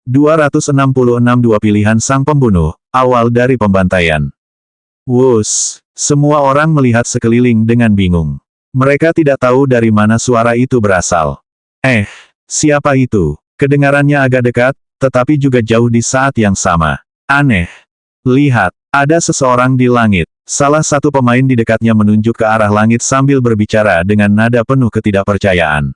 266 Dua pilihan sang pembunuh, awal dari pembantaian. Wus, semua orang melihat sekeliling dengan bingung. Mereka tidak tahu dari mana suara itu berasal. Siapa itu? Kedengarannya agak dekat, tetapi juga jauh di saat yang sama. Aneh. Lihat, ada seseorang di langit. Salah satu pemain di dekatnya menunjuk ke arah langit sambil berbicara dengan nada penuh ketidakpercayaan.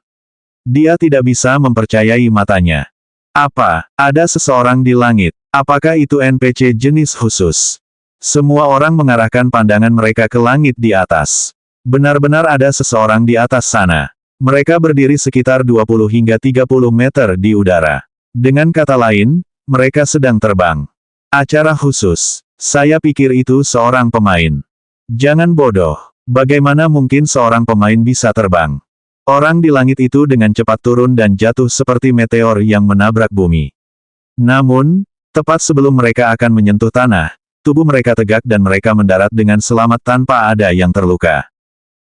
Dia tidak bisa mempercayai matanya. Apa? Ada seseorang di langit? Apakah itu NPC jenis khusus? Semua orang mengarahkan pandangan mereka ke langit di atas. Benar-benar ada seseorang di atas sana. Mereka berdiri sekitar 20 hingga 30 meter di udara. Dengan kata lain, mereka sedang terbang. Acara khusus. Saya pikir itu seorang pemain. Jangan bodoh. Bagaimana mungkin seorang pemain bisa terbang? Orang di langit itu dengan cepat turun dan jatuh seperti meteor yang menabrak bumi. Namun, tepat sebelum mereka akan menyentuh tanah, tubuh mereka tegak dan mereka mendarat dengan selamat tanpa ada yang terluka.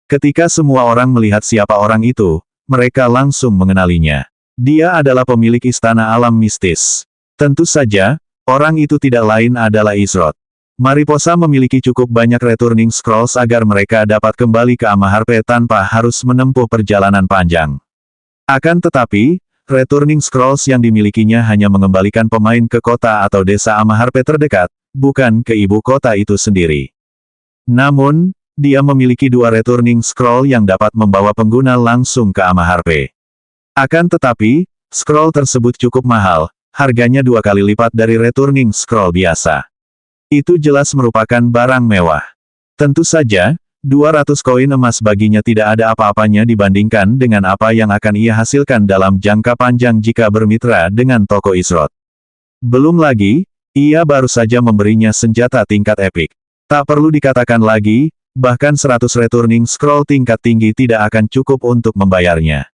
Ketika semua orang melihat siapa orang itu, mereka langsung mengenalinya. Dia adalah pemilik istana alam mistis. Tentu saja, orang itu tidak lain adalah Izrod. Mariposa memiliki cukup banyak returning scrolls agar mereka dapat kembali ke Amaharpe tanpa harus menempuh perjalanan panjang. Akan tetapi, returning scrolls yang dimilikinya hanya mengembalikan pemain ke kota atau desa Amaharpe terdekat, bukan ke ibu kota itu sendiri. Namun, dia memiliki 2 returning scroll yang dapat membawa pengguna langsung ke Amaharpe. Akan tetapi, scroll tersebut cukup mahal. Harganya 2 kali lipat dari returning scroll biasa. Itu jelas merupakan barang mewah. Tentu saja, 200 koin emas baginya tidak ada apa-apanya dibandingkan dengan apa yang akan ia hasilkan dalam jangka panjang jika bermitra dengan toko Izrod. Belum lagi, ia baru saja memberinya senjata tingkat epik. Tak perlu dikatakan lagi, bahkan 100 returning scroll tingkat tinggi tidak akan cukup untuk membayarnya.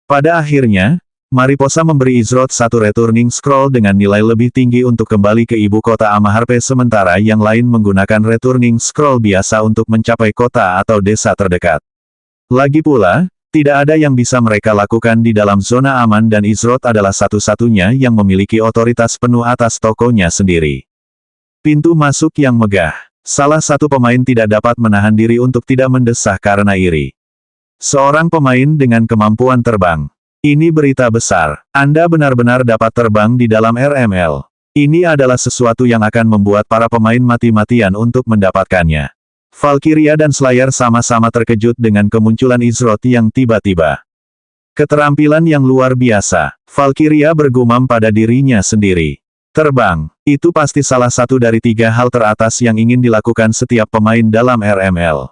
Pada akhirnya, Mariposa memberi Izrod 1 returning scroll dengan nilai lebih tinggi untuk kembali ke ibu kota Amaharpe sementara yang lain menggunakan returning scroll biasa untuk mencapai kota atau desa terdekat. Lagi pula, tidak ada yang bisa mereka lakukan di dalam zona aman dan Izrod adalah satu-satunya yang memiliki otoritas penuh atas tokonya sendiri. Pintu masuk yang megah. Salah satu pemain tidak dapat menahan diri untuk tidak mendesah karena iri. Seorang pemain dengan kemampuan terbang. Ini berita besar. Anda benar-benar dapat terbang di dalam RML. Ini adalah sesuatu yang akan membuat para pemain mati-matian untuk mendapatkannya. Valkyria dan Slayer sama-sama terkejut dengan kemunculan Izrod yang tiba-tiba. Keterampilan yang luar biasa. Valkyria bergumam pada dirinya sendiri. Terbang, itu pasti salah satu dari 3 hal teratas yang ingin dilakukan setiap pemain dalam RML.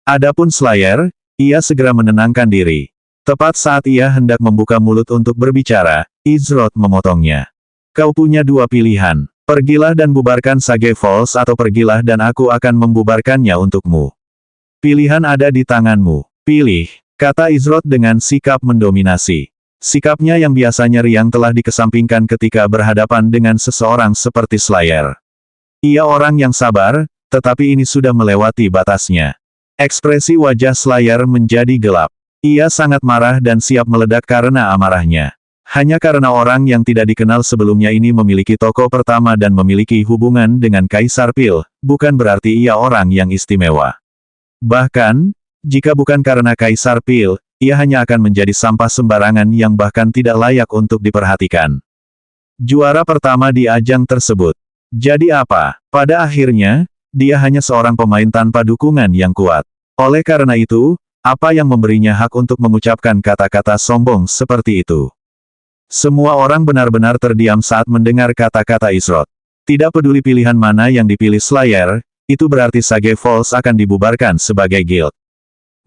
Adapun Slayer, ia segera menenangkan diri. Tepat saat ia hendak membuka mulut untuk berbicara, Izrod memotongnya. Kau punya 2 pilihan. Pergilah dan bubarkan Sage Falls atau pergilah dan aku akan membubarkannya untukmu. Pilihan ada di tanganmu. Pilih, kata Izrod dengan sikap mendominasi. Sikapnya yang biasanya riang telah dikesampingkan ketika berhadapan dengan seseorang seperti Slayer. Ia orang yang sabar, tetapi ini sudah melewati batasnya. Ekspresi wajah Slayer menjadi gelap. Ia sangat marah dan siap meledak karena amarahnya. Hanya karena orang yang tidak dikenal sebelumnya ini memiliki toko pertama dan memiliki hubungan dengan Kaisar Pil, bukan berarti ia orang yang istimewa. Bahkan, jika bukan karena Kaisar Pil, ia hanya akan menjadi sampah sembarangan yang bahkan tidak layak untuk diperhatikan. Juara pertama di ajang tersebut. Jadi apa? Pada akhirnya, dia hanya seorang pemain tanpa dukungan yang kuat. Oleh karena itu, apa yang memberinya hak untuk mengucapkan kata-kata sombong seperti itu? Semua orang benar-benar terdiam saat mendengar kata-kata Izrod. Tidak peduli pilihan mana yang dipilih Slayer, itu berarti Sage Falls akan dibubarkan sebagai guild.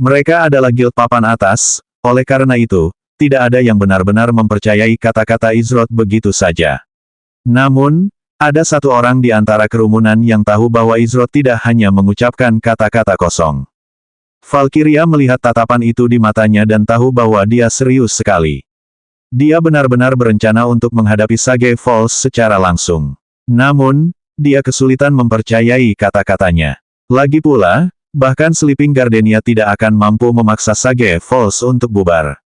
Mereka adalah guild papan atas, oleh karena itu, tidak ada yang benar-benar mempercayai kata-kata Izrod begitu saja. Namun, ada satu orang di antara kerumunan yang tahu bahwa Izrod tidak hanya mengucapkan kata-kata kosong. Valkyria melihat tatapan itu di matanya dan tahu bahwa dia serius sekali. Dia benar-benar berencana untuk menghadapi Sage Falls secara langsung. Namun, dia kesulitan mempercayai kata-katanya. Lagi pula, bahkan Sleeping Gardenia tidak akan mampu memaksa Sage Falls untuk bubar.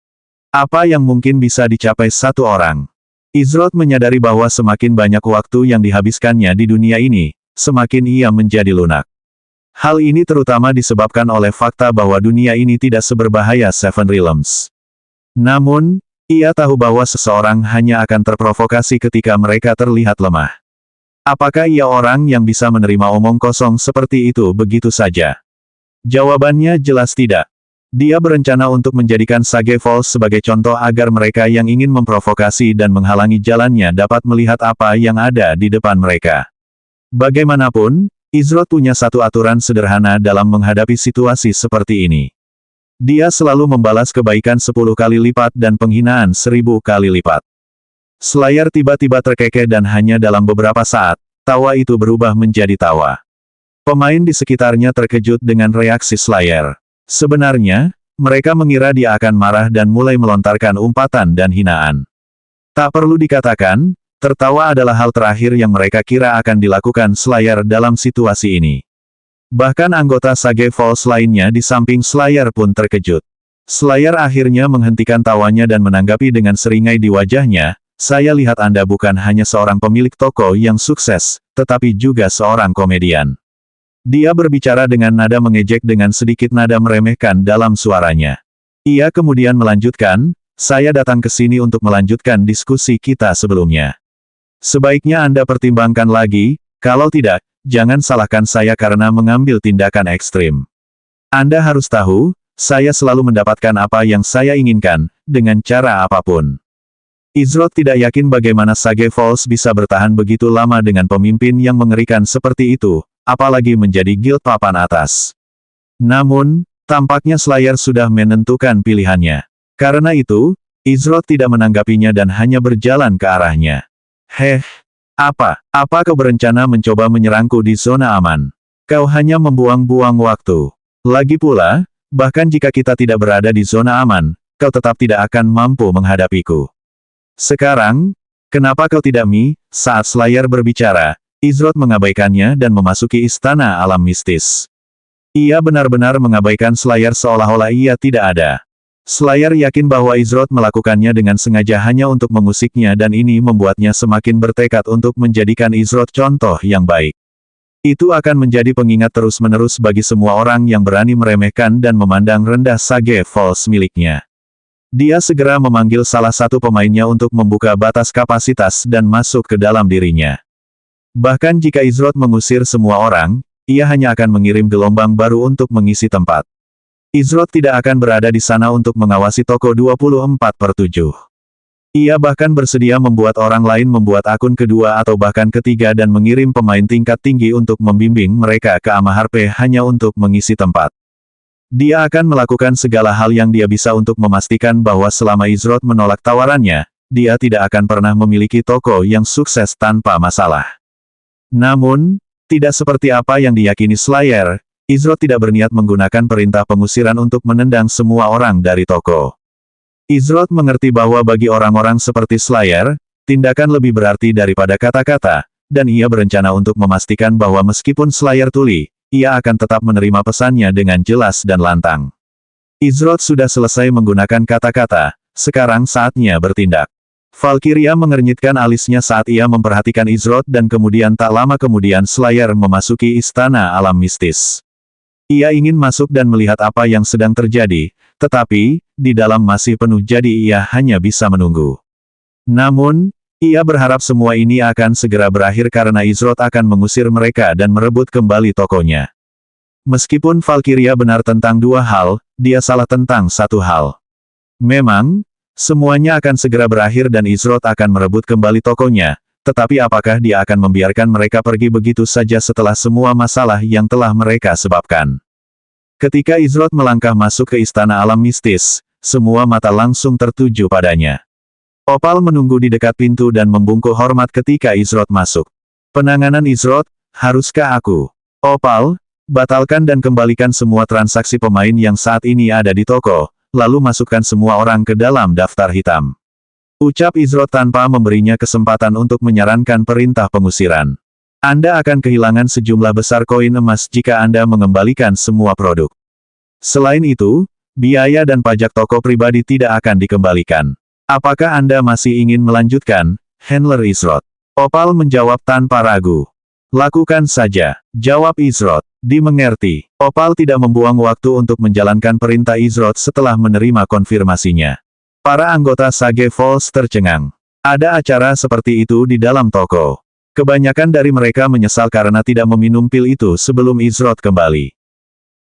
Apa yang mungkin bisa dicapai satu orang? Izrod menyadari bahwa semakin banyak waktu yang dihabiskannya di dunia ini, semakin ia menjadi lunak. Hal ini terutama disebabkan oleh fakta bahwa dunia ini tidak seberbahaya Seven Realms. Namun, ia tahu bahwa seseorang hanya akan terprovokasi ketika mereka terlihat lemah. Apakah ia orang yang bisa menerima omong kosong seperti itu begitu saja? Jawabannya jelas tidak. Dia berencana untuk menjadikan Sage Falls sebagai contoh agar mereka yang ingin memprovokasi dan menghalangi jalannya dapat melihat apa yang ada di depan mereka. Bagaimanapun, Izrod punya satu aturan sederhana dalam menghadapi situasi seperti ini. Dia selalu membalas kebaikan 10 kali lipat dan penghinaan 1000 kali lipat. Slayer tiba-tiba terkekeh dan hanya dalam beberapa saat, tawa itu berubah menjadi tawa. Pemain di sekitarnya terkejut dengan reaksi Slayer. Sebenarnya, mereka mengira dia akan marah dan mulai melontarkan umpatan dan hinaan. Tak perlu dikatakan, tertawa adalah hal terakhir yang mereka kira akan dilakukan Slayer dalam situasi ini. Bahkan anggota Sage Falls lainnya di samping Slayer pun terkejut. Slayer akhirnya menghentikan tawanya dan menanggapi dengan seringai di wajahnya, "Saya lihat Anda bukan hanya seorang pemilik toko yang sukses, tetapi juga seorang komedian." Dia berbicara dengan nada mengejek dengan sedikit nada meremehkan dalam suaranya. Ia kemudian melanjutkan, "Saya datang ke sini untuk melanjutkan diskusi kita sebelumnya. Sebaiknya Anda pertimbangkan lagi, kalau tidak, jangan salahkan saya karena mengambil tindakan ekstrim. Anda harus tahu, saya selalu mendapatkan apa yang saya inginkan, dengan cara apapun." Izrod tidak yakin bagaimana Sage Falls bisa bertahan begitu lama dengan pemimpin yang mengerikan seperti itu, apalagi menjadi guild papan atas. Namun, tampaknya Slayer sudah menentukan pilihannya. Karena itu, Izrod tidak menanggapinya dan hanya berjalan ke arahnya. "Heh, apa kau berencana mencoba menyerangku di zona aman? Kau hanya membuang-buang waktu. Lagi pula, bahkan jika kita tidak berada di zona aman, kau tetap tidak akan mampu menghadapiku. Sekarang, kenapa kau tidak Saat Slayer berbicara, Izrod mengabaikannya dan memasuki istana alam mistis. Ia benar-benar mengabaikan Slayer seolah-olah ia tidak ada. Slayer yakin bahwa Izrod melakukannya dengan sengaja hanya untuk mengusiknya dan ini membuatnya semakin bertekad untuk menjadikan Izrod contoh yang baik. Itu akan menjadi pengingat terus-menerus bagi semua orang yang berani meremehkan dan memandang rendah Sage Falls miliknya. Dia segera memanggil salah satu pemainnya untuk membuka batas kapasitas dan masuk ke dalam dirinya. Bahkan jika Izrod mengusir semua orang, ia hanya akan mengirim gelombang baru untuk mengisi tempat. Izrod tidak akan berada di sana untuk mengawasi toko 24/7. Ia bahkan bersedia membuat orang lain membuat akun kedua atau bahkan ketiga dan mengirim pemain tingkat tinggi untuk membimbing mereka ke Amaharpe hanya untuk mengisi tempat. Dia akan melakukan segala hal yang dia bisa untuk memastikan bahwa selama Izrod menolak tawarannya, dia tidak akan pernah memiliki toko yang sukses tanpa masalah. Namun, tidak seperti apa yang diyakini Slayer, Izrod tidak berniat menggunakan perintah pengusiran untuk menendang semua orang dari toko. Izrod mengerti bahwa bagi orang-orang seperti Slayer, tindakan lebih berarti daripada kata-kata, dan ia berencana untuk memastikan bahwa meskipun Slayer tuli, ia akan tetap menerima pesannya dengan jelas dan lantang. Izrod sudah selesai menggunakan kata-kata, sekarang saatnya bertindak. Valkyria mengernyitkan alisnya saat ia memperhatikan Izrod dan kemudian tak lama kemudian Slayer memasuki istana alam mistis. Ia ingin masuk dan melihat apa yang sedang terjadi, tetapi, di dalam masih penuh jadi ia hanya bisa menunggu. Namun, ia berharap semua ini akan segera berakhir karena Izrod akan mengusir mereka dan merebut kembali tokonya. Meskipun Valkyria benar tentang dua hal, dia salah tentang satu hal. Memang, semuanya akan segera berakhir dan Izrod akan merebut kembali tokonya, tetapi apakah dia akan membiarkan mereka pergi begitu saja setelah semua masalah yang telah mereka sebabkan? Ketika Izrod melangkah masuk ke istana alam mistis, semua mata langsung tertuju padanya. Opal menunggu di dekat pintu dan membungkuk hormat ketika Izrod masuk. "Penanganan Izrod, haruskah aku?" "Opal, batalkan dan kembalikan semua transaksi pemain yang saat ini ada di toko, lalu masukkan semua orang ke dalam daftar hitam." Ucap Izrod tanpa memberinya kesempatan untuk menyarankan perintah pengusiran. "Anda akan kehilangan sejumlah besar koin emas jika Anda mengembalikan semua produk. Selain itu, biaya dan pajak toko pribadi tidak akan dikembalikan. Apakah Anda masih ingin melanjutkan, Handler Izrod? Opal menjawab tanpa ragu. Lakukan saja, jawab Izrod. Dimengerti. Opal tidak membuang waktu untuk menjalankan perintah Izrod setelah menerima konfirmasinya. Para anggota Sage Falls tercengang. Ada acara seperti itu di dalam toko. Kebanyakan dari mereka menyesal karena tidak meminum pil itu sebelum Izrod kembali.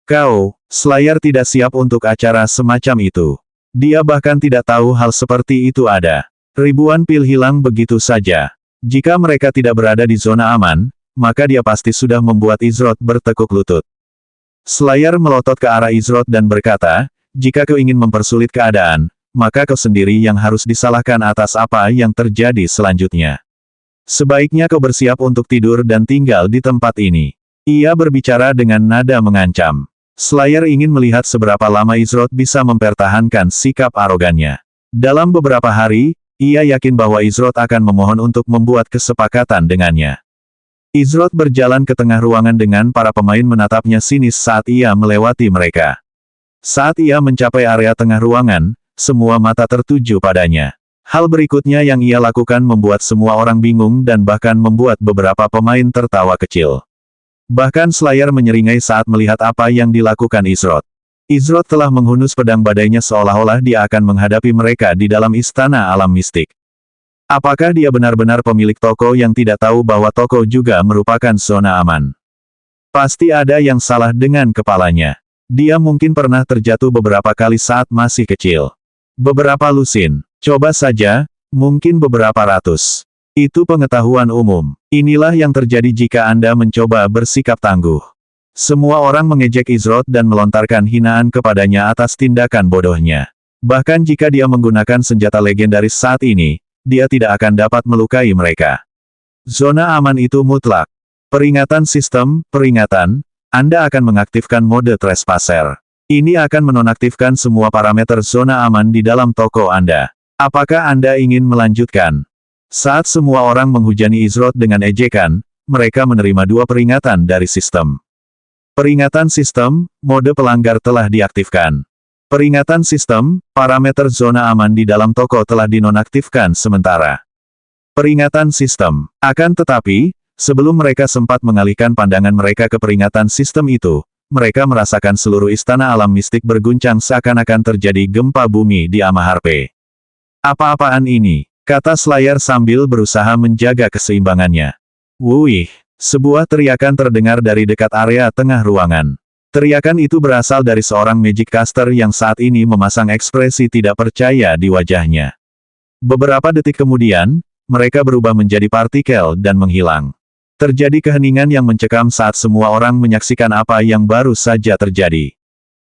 Kau, Slayer tidak siap untuk acara semacam itu. Dia bahkan tidak tahu hal seperti itu ada. Ribuan pil hilang begitu saja. Jika mereka tidak berada di zona aman, maka dia pasti sudah membuat Izrod bertekuk lutut. Slayer melotot ke arah Izrod dan berkata, jika kau ingin mempersulit keadaan, maka kau sendiri yang harus disalahkan atas apa yang terjadi selanjutnya. Sebaiknya kau bersiap untuk tidur dan tinggal di tempat ini. Ia berbicara dengan nada mengancam. Slayer ingin melihat seberapa lama Izrod bisa mempertahankan sikap arogannya. Dalam beberapa hari, ia yakin bahwa Izrod akan memohon untuk membuat kesepakatan dengannya. Izrod berjalan ke tengah ruangan dengan para pemain menatapnya sinis saat ia melewati mereka. Saat ia mencapai area tengah ruangan, semua mata tertuju padanya. Hal berikutnya yang ia lakukan membuat semua orang bingung dan bahkan membuat beberapa pemain tertawa kecil. Bahkan Slayer menyeringai saat melihat apa yang dilakukan Izrod. Izrod telah menghunus pedang badainya seolah-olah dia akan menghadapi mereka di dalam istana alam mistik. Apakah dia benar-benar pemilik toko yang tidak tahu bahwa toko juga merupakan zona aman? Pasti ada yang salah dengan kepalanya. Dia mungkin pernah terjatuh beberapa kali saat masih kecil. Beberapa lusin. Coba saja, mungkin beberapa ratus. Itu pengetahuan umum. Inilah yang terjadi jika Anda mencoba bersikap tangguh. Semua orang mengejek Izrod dan melontarkan hinaan kepadanya atas tindakan bodohnya. Bahkan jika dia menggunakan senjata legendaris saat ini, dia tidak akan dapat melukai mereka. Zona aman itu mutlak. Peringatan sistem, peringatan, Anda akan mengaktifkan mode trespasser. Ini akan menonaktifkan semua parameter zona aman di dalam toko Anda. Apakah Anda ingin melanjutkan? Saat semua orang menghujani Izrod dengan ejekan, mereka menerima dua peringatan dari sistem. Peringatan sistem, mode pelanggar telah diaktifkan. Peringatan sistem, parameter zona aman di dalam toko telah dinonaktifkan sementara. Peringatan sistem. Akan tetapi, sebelum mereka sempat mengalihkan pandangan mereka ke peringatan sistem itu, mereka merasakan seluruh istana alam mistik berguncang seakan-akan terjadi gempa bumi di Amaharpe. Apa-apaan ini? Kata Slayer sambil berusaha menjaga keseimbangannya. Wuih, sebuah teriakan terdengar dari dekat area tengah ruangan. Teriakan itu berasal dari seorang magic caster yang saat ini memasang ekspresi tidak percaya di wajahnya. Beberapa detik kemudian, mereka berubah menjadi partikel dan menghilang. Terjadi keheningan yang mencekam saat semua orang menyaksikan apa yang baru saja terjadi.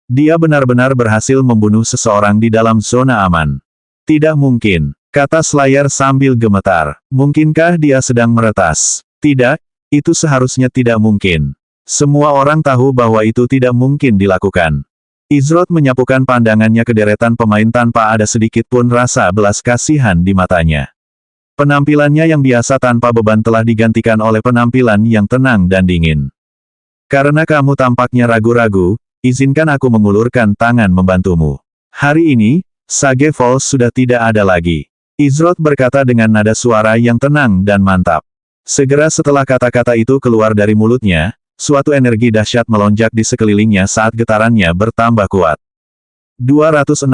Dia benar-benar berhasil membunuh seseorang di dalam zona aman. Tidak mungkin. Kata Slayer sambil gemetar. Mungkinkah dia sedang meretas? Tidak, itu seharusnya tidak mungkin. Semua orang tahu bahwa itu tidak mungkin dilakukan. Izrod menyapukan pandangannya ke deretan pemain tanpa ada sedikit pun rasa belas kasihan di matanya. Penampilannya yang biasa tanpa beban telah digantikan oleh penampilan yang tenang dan dingin. Karena kamu tampaknya ragu-ragu, izinkan aku mengulurkan tangan membantumu. Hari ini, Sage Falls sudah tidak ada lagi. Izrod berkata dengan nada suara yang tenang dan mantap. Segera setelah kata-kata itu keluar dari mulutnya, suatu energi dahsyat melonjak di sekelilingnya saat getarannya bertambah kuat. 267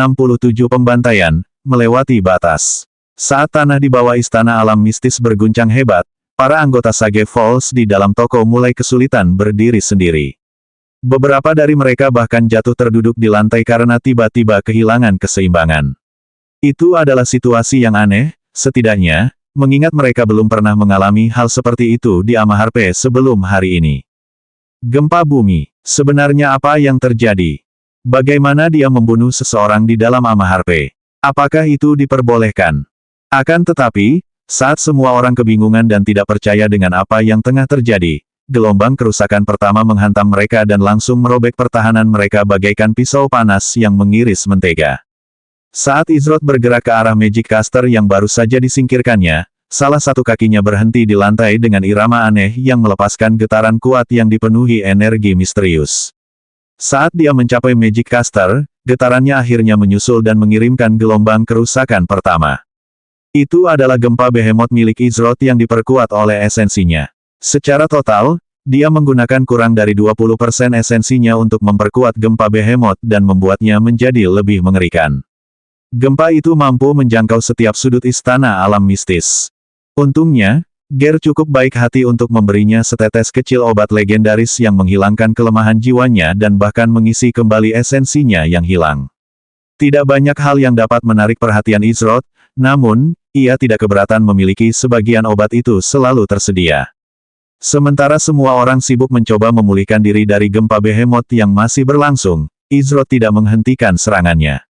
pembantaian, melewati batas. Saat tanah di bawah istana alam mistis berguncang hebat, para anggota Sage Falls di dalam toko mulai kesulitan berdiri sendiri. Beberapa dari mereka bahkan jatuh terduduk di lantai karena tiba-tiba kehilangan keseimbangan. Itu adalah situasi yang aneh, setidaknya, mengingat mereka belum pernah mengalami hal seperti itu di Amaharpe sebelum hari ini. Gempa bumi, sebenarnya apa yang terjadi? Bagaimana dia membunuh seseorang di dalam Amaharpe? Apakah itu diperbolehkan? Akan tetapi, saat semua orang kebingungan dan tidak percaya dengan apa yang tengah terjadi, gelombang kerusakan pertama menghantam mereka dan langsung merobek pertahanan mereka bagaikan pisau panas yang mengiris mentega. Saat Izrod bergerak ke arah Magic Caster yang baru saja disingkirkannya, salah satu kakinya berhenti di lantai dengan irama aneh yang melepaskan getaran kuat yang dipenuhi energi misterius. Saat dia mencapai Magic Caster, getarannya akhirnya menyusul dan mengirimkan gelombang kerusakan pertama. Itu adalah gempa behemoth milik Izroth yang diperkuat oleh esensinya. Secara total, dia menggunakan kurang dari 20% esensinya untuk memperkuat gempa behemoth dan membuatnya menjadi lebih mengerikan. Gempa itu mampu menjangkau setiap sudut istana alam mistis. Untungnya, Ger cukup baik hati untuk memberinya setetes kecil obat legendaris yang menghilangkan kelemahan jiwanya dan bahkan mengisi kembali esensinya yang hilang. Tidak banyak hal yang dapat menarik perhatian Izroth, namun, ia tidak keberatan memiliki sebagian obat itu selalu tersedia. Sementara semua orang sibuk mencoba memulihkan diri dari gempa behemoth yang masih berlangsung, Izroth tidak menghentikan serangannya.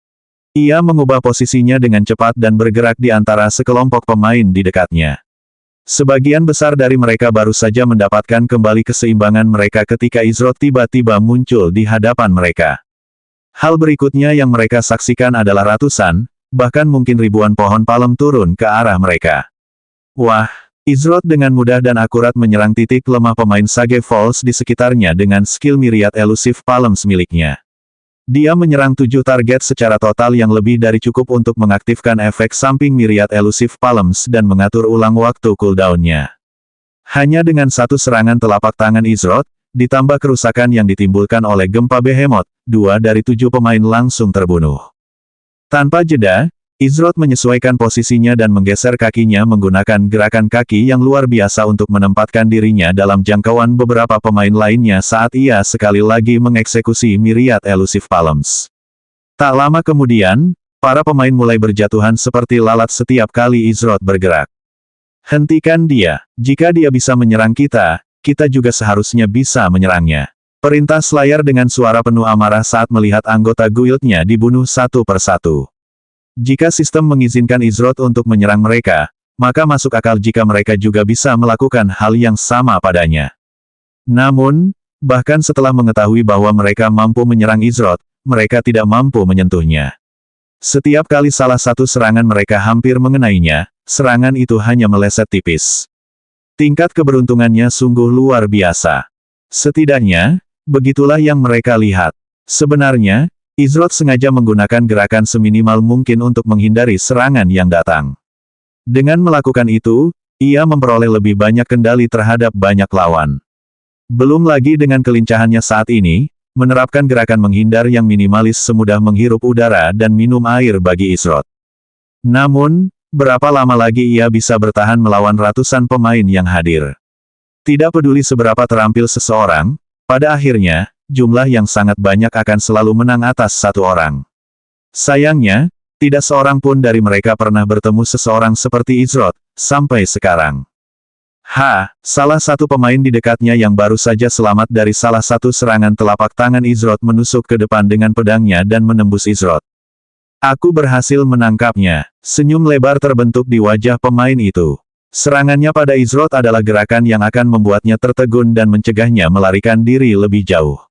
Ia mengubah posisinya dengan cepat dan bergerak di antara sekelompok pemain di dekatnya. Sebagian besar dari mereka baru saja mendapatkan kembali keseimbangan mereka ketika Izroth tiba-tiba muncul di hadapan mereka. Hal berikutnya yang mereka saksikan adalah ratusan, bahkan mungkin ribuan pohon palem turun ke arah mereka. Wah, Izroth dengan mudah dan akurat menyerang titik lemah pemain Sage Falls di sekitarnya dengan skill Myriad Elusive Palms miliknya. Dia menyerang 7 target secara total yang lebih dari cukup untuk mengaktifkan efek samping Myriad Elusive Palms dan mengatur ulang waktu cooldown-nya. Hanya dengan satu serangan telapak tangan Izroth, ditambah kerusakan yang ditimbulkan oleh gempa behemoth, 2 dari 7 pemain langsung terbunuh. Tanpa jeda, Izroth menyesuaikan posisinya dan menggeser kakinya menggunakan gerakan kaki yang luar biasa untuk menempatkan dirinya dalam jangkauan beberapa pemain lainnya saat ia sekali lagi mengeksekusi Myriad Elusive Palms. Tak lama kemudian, para pemain mulai berjatuhan seperti lalat setiap kali Izroth bergerak. Hentikan dia. Jika dia bisa menyerang kita, kita juga seharusnya bisa menyerangnya. Perintah Slayer dengan suara penuh amarah saat melihat anggota guildnya dibunuh satu persatu. Jika sistem mengizinkan Izroth untuk menyerang mereka, maka masuk akal jika mereka juga bisa melakukan hal yang sama padanya. Namun, bahkan setelah mengetahui bahwa mereka mampu menyerang Izroth, mereka tidak mampu menyentuhnya. Setiap kali salah satu serangan mereka hampir mengenainya, serangan itu hanya meleset tipis. Tingkat keberuntungannya sungguh luar biasa. Setidaknya, begitulah yang mereka lihat. Sebenarnya, Izroth sengaja menggunakan gerakan seminimal mungkin untuk menghindari serangan yang datang. Dengan melakukan itu, ia memperoleh lebih banyak kendali terhadap banyak lawan. Belum lagi dengan kelincahannya saat ini, menerapkan gerakan menghindar yang minimalis semudah menghirup udara dan minum air bagi Izroth. Namun, berapa lama lagi ia bisa bertahan melawan ratusan pemain yang hadir? Tidak peduli seberapa terampil seseorang, pada akhirnya, jumlah yang sangat banyak akan selalu menang atas satu orang. Sayangnya, tidak seorang pun dari mereka pernah bertemu seseorang seperti Izroth, sampai sekarang. Salah satu pemain di dekatnya yang baru saja selamat dari salah satu serangan telapak tangan Izroth menusuk ke depan dengan pedangnya dan menembus Izroth. Aku berhasil menangkapnya. Senyum lebar terbentuk di wajah pemain itu. Serangannya pada Izroth adalah gerakan yang akan membuatnya tertegun dan mencegahnya melarikan diri lebih jauh.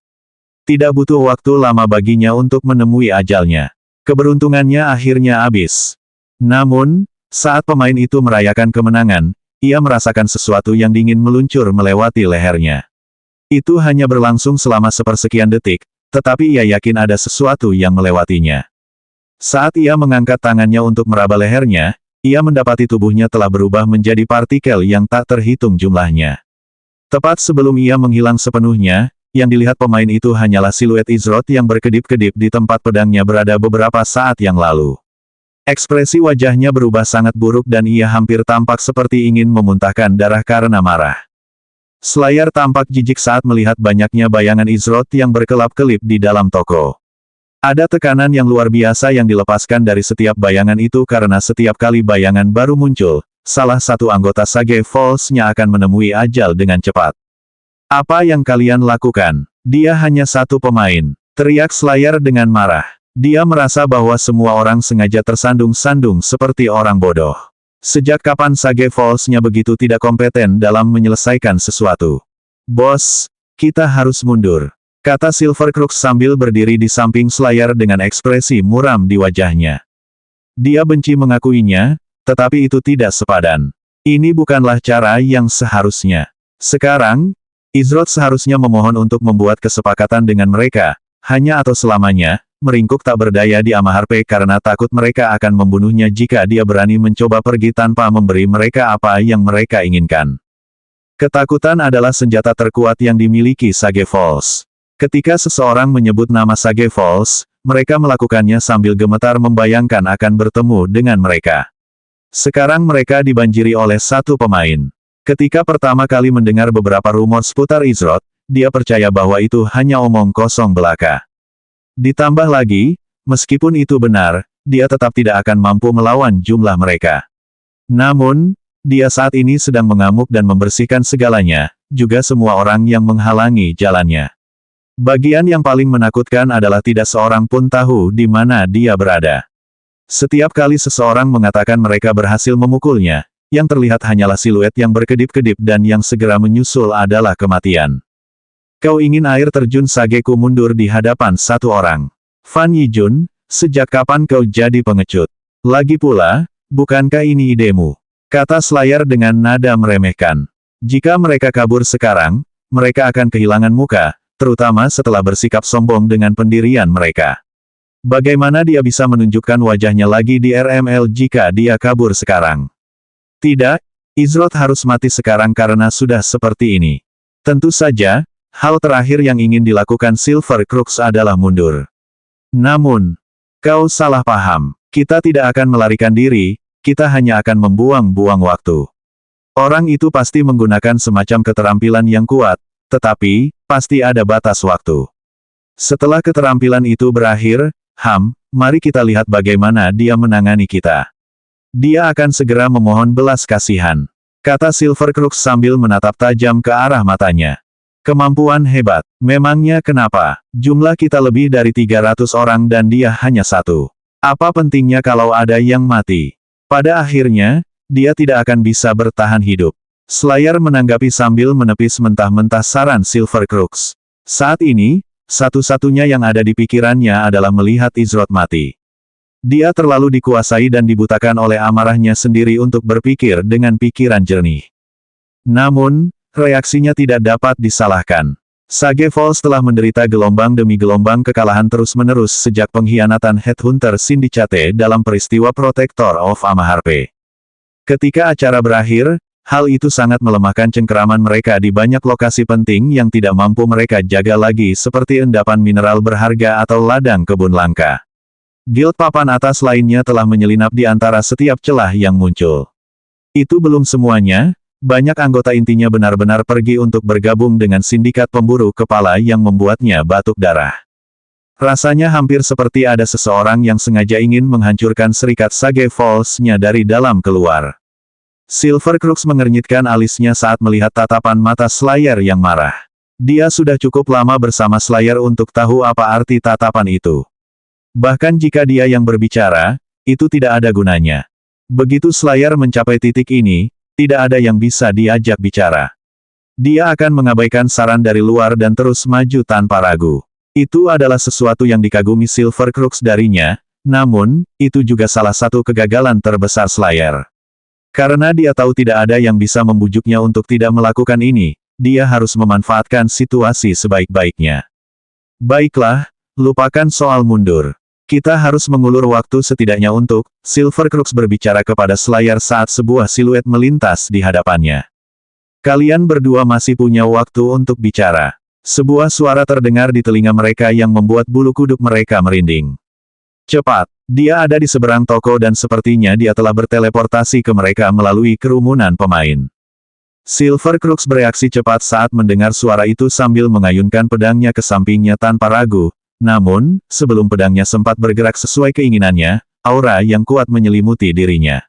Tidak butuh waktu lama baginya untuk menemui ajalnya. Keberuntungannya akhirnya habis. Namun, saat pemain itu merayakan kemenangan, ia merasakan sesuatu yang dingin meluncur melewati lehernya. Itu hanya berlangsung selama sepersekian detik, tetapi ia yakin ada sesuatu yang melewatinya. Saat ia mengangkat tangannya untuk meraba lehernya, ia mendapati tubuhnya telah berubah menjadi partikel yang tak terhitung jumlahnya. Tepat sebelum ia menghilang sepenuhnya, yang dilihat pemain itu hanyalah siluet Izroth yang berkedip-kedip di tempat pedangnya berada beberapa saat yang lalu. Ekspresi wajahnya berubah sangat buruk dan ia hampir tampak seperti ingin memuntahkan darah karena marah. Slayer tampak jijik saat melihat banyaknya bayangan Izroth yang berkelap-kelip di dalam toko. Ada tekanan yang luar biasa yang dilepaskan dari setiap bayangan itu karena setiap kali bayangan baru muncul, salah satu anggota Sage Falls-nya akan menemui ajal dengan cepat. Apa yang kalian lakukan? Dia hanya satu pemain. Teriak Slayer dengan marah. Dia merasa bahwa semua orang sengaja tersandung-sandung seperti orang bodoh. Sejak kapan Sage Falls-nya begitu tidak kompeten dalam menyelesaikan sesuatu? Bos, kita harus mundur, kata Silver Crux sambil berdiri di samping Slayer dengan ekspresi muram di wajahnya. Dia benci mengakuinya, tetapi itu tidak sepadan. Ini bukanlah cara yang seharusnya. Sekarang, Izroth seharusnya memohon untuk membuat kesepakatan dengan mereka, hanya atau selamanya, meringkuk tak berdaya di Amaharpe karena takut mereka akan membunuhnya jika dia berani mencoba pergi tanpa memberi mereka apa yang mereka inginkan. Ketakutan adalah senjata terkuat yang dimiliki Sage Falls. Ketika seseorang menyebut nama Sage Falls, mereka melakukannya sambil gemetar membayangkan akan bertemu dengan mereka. Sekarang mereka dibanjiri oleh satu pemain. Ketika pertama kali mendengar beberapa rumor seputar Izroth, dia percaya bahwa itu hanya omong kosong belaka. Ditambah lagi, meskipun itu benar, dia tetap tidak akan mampu melawan jumlah mereka. Namun, dia saat ini sedang mengamuk dan membersihkan segalanya, juga semua orang yang menghalangi jalannya. Bagian yang paling menakutkan adalah tidak seorang pun tahu di mana dia berada. Setiap kali seseorang mengatakan mereka berhasil memukulnya, yang terlihat hanyalah siluet yang berkedip-kedip dan yang segera menyusul adalah kematian. Kau ingin air terjun Sageku mundur di hadapan satu orang. Fan Yijun, sejak kapan kau jadi pengecut? Lagi pula, bukankah ini idemu? Kata Slayer dengan nada meremehkan. Jika mereka kabur sekarang, mereka akan kehilangan muka, terutama setelah bersikap sombong dengan pendirian mereka. Bagaimana dia bisa menunjukkan wajahnya lagi di RML jika dia kabur sekarang? Tidak, Izroth harus mati sekarang karena sudah seperti ini. Tentu saja, hal terakhir yang ingin dilakukan Silver Crux adalah mundur. Namun, kau salah paham. Kita tidak akan melarikan diri, kita hanya akan membuang-buang waktu. Orang itu pasti menggunakan semacam keterampilan yang kuat, tetapi, pasti ada batas waktu. Setelah keterampilan itu berakhir, mari kita lihat bagaimana dia menangani kita. Dia akan segera memohon belas kasihan, kata Silver Crux sambil menatap tajam ke arah matanya. Kemampuan hebat, memangnya kenapa? Jumlah kita lebih dari 300 orang dan dia hanya satu. Apa pentingnya kalau ada yang mati? Pada akhirnya, dia tidak akan bisa bertahan hidup. Slayer menanggapi sambil menepis mentah-mentah saran Silver Crux. Saat ini, satu-satunya yang ada di pikirannya adalah melihat Izroth mati. Dia terlalu dikuasai dan dibutakan oleh amarahnya sendiri untuk berpikir dengan pikiran jernih. Namun, reaksinya tidak dapat disalahkan. Sage Falls telah menderita gelombang demi gelombang kekalahan terus-menerus sejak pengkhianatan Headhunter Syndicate dalam peristiwa Protector of Amaharpe. Ketika acara berakhir, hal itu sangat melemahkan cengkeraman mereka di banyak lokasi penting yang tidak mampu mereka jaga lagi seperti endapan mineral berharga atau ladang kebun langka. Guild papan atas lainnya telah menyelinap di antara setiap celah yang muncul. Itu belum semuanya. Banyak anggota intinya benar-benar pergi untuk bergabung dengan sindikat pemburu kepala yang membuatnya batuk darah. Rasanya hampir seperti ada seseorang yang sengaja ingin menghancurkan serikat Sage Falls-nya dari dalam keluar. Silver Crux mengernyitkan alisnya saat melihat tatapan mata Slayer yang marah. Dia sudah cukup lama bersama Slayer untuk tahu apa arti tatapan itu. Bahkan jika dia yang berbicara, itu tidak ada gunanya. Begitu Slayer mencapai titik ini, tidak ada yang bisa diajak bicara. Dia akan mengabaikan saran dari luar dan terus maju tanpa ragu. Itu adalah sesuatu yang dikagumi Silver Crux darinya, namun, itu juga salah satu kegagalan terbesar Slayer. Karena dia tahu tidak ada yang bisa membujuknya untuk tidak melakukan ini, dia harus memanfaatkan situasi sebaik-baiknya. Baiklah, lupakan soal mundur. Kita harus mengulur waktu setidaknya untuk, Silver Crux berbicara kepada Slayer saat sebuah siluet melintas di hadapannya. Kalian berdua masih punya waktu untuk bicara. Sebuah suara terdengar di telinga mereka yang membuat bulu kuduk mereka merinding. Cepat, dia ada di seberang toko dan sepertinya dia telah berteleportasi ke mereka melalui kerumunan pemain. Silver Crux bereaksi cepat saat mendengar suara itu sambil mengayunkan pedangnya ke sampingnya tanpa ragu. Namun, sebelum pedangnya sempat bergerak sesuai keinginannya, aura yang kuat menyelimuti dirinya.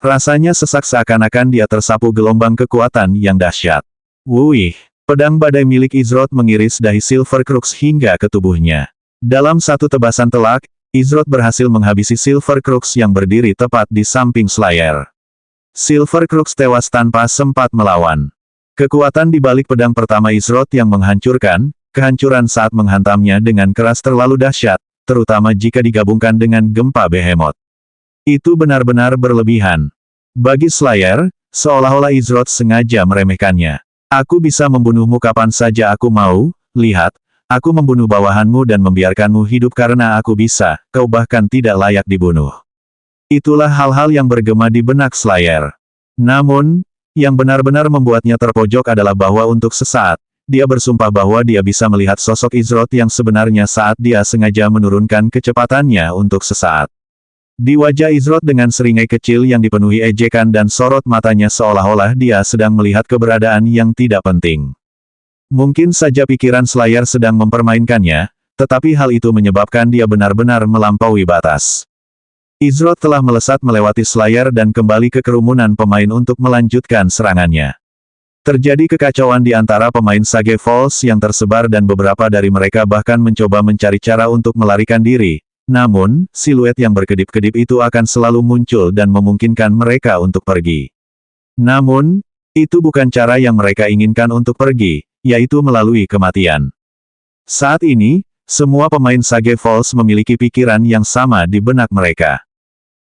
Rasanya sesak seakan-akan dia tersapu gelombang kekuatan yang dahsyat. Wuih, pedang badai milik Izroth mengiris dahi Silver Crux hingga ke tubuhnya. Dalam satu tebasan telak, Izroth berhasil menghabisi Silver Crux yang berdiri tepat di samping Slayer. Silver Crux tewas tanpa sempat melawan. Kekuatan di balik pedang pertama Izroth yang menghancurkan, kehancuran saat menghantamnya dengan keras terlalu dahsyat, terutama jika digabungkan dengan gempa behemoth. Itu benar-benar berlebihan. Bagi Slayer, seolah-olah Izroth sengaja meremehkannya. Aku bisa membunuhmu kapan saja aku mau, lihat, Aku membunuh bawahanmu dan membiarkanmu hidup karena aku bisa, kau bahkan tidak layak dibunuh. Itulah hal-hal yang bergema di benak Slayer. Namun, yang benar-benar membuatnya terpojok adalah bahwa untuk sesaat, dia bersumpah bahwa dia bisa melihat sosok Izroth yang sebenarnya saat dia sengaja menurunkan kecepatannya untuk sesaat. Di wajah Izroth dengan seringai kecil yang dipenuhi ejekan dan sorot matanya seolah-olah dia sedang melihat keberadaan yang tidak penting. Mungkin saja pikiran Slayer sedang mempermainkannya, tetapi hal itu menyebabkan dia benar-benar melampaui batas. Izroth telah melesat melewati Slayer dan kembali ke kerumunan pemain untuk melanjutkan serangannya. Terjadi kekacauan di antara pemain Sage Falls yang tersebar dan beberapa dari mereka bahkan mencoba mencari cara untuk melarikan diri. Namun, siluet yang berkedip-kedip itu akan selalu muncul dan memungkinkan mereka untuk pergi. Namun, itu bukan cara yang mereka inginkan untuk pergi, yaitu melalui kematian. Saat ini, semua pemain Sage Falls memiliki pikiran yang sama di benak mereka.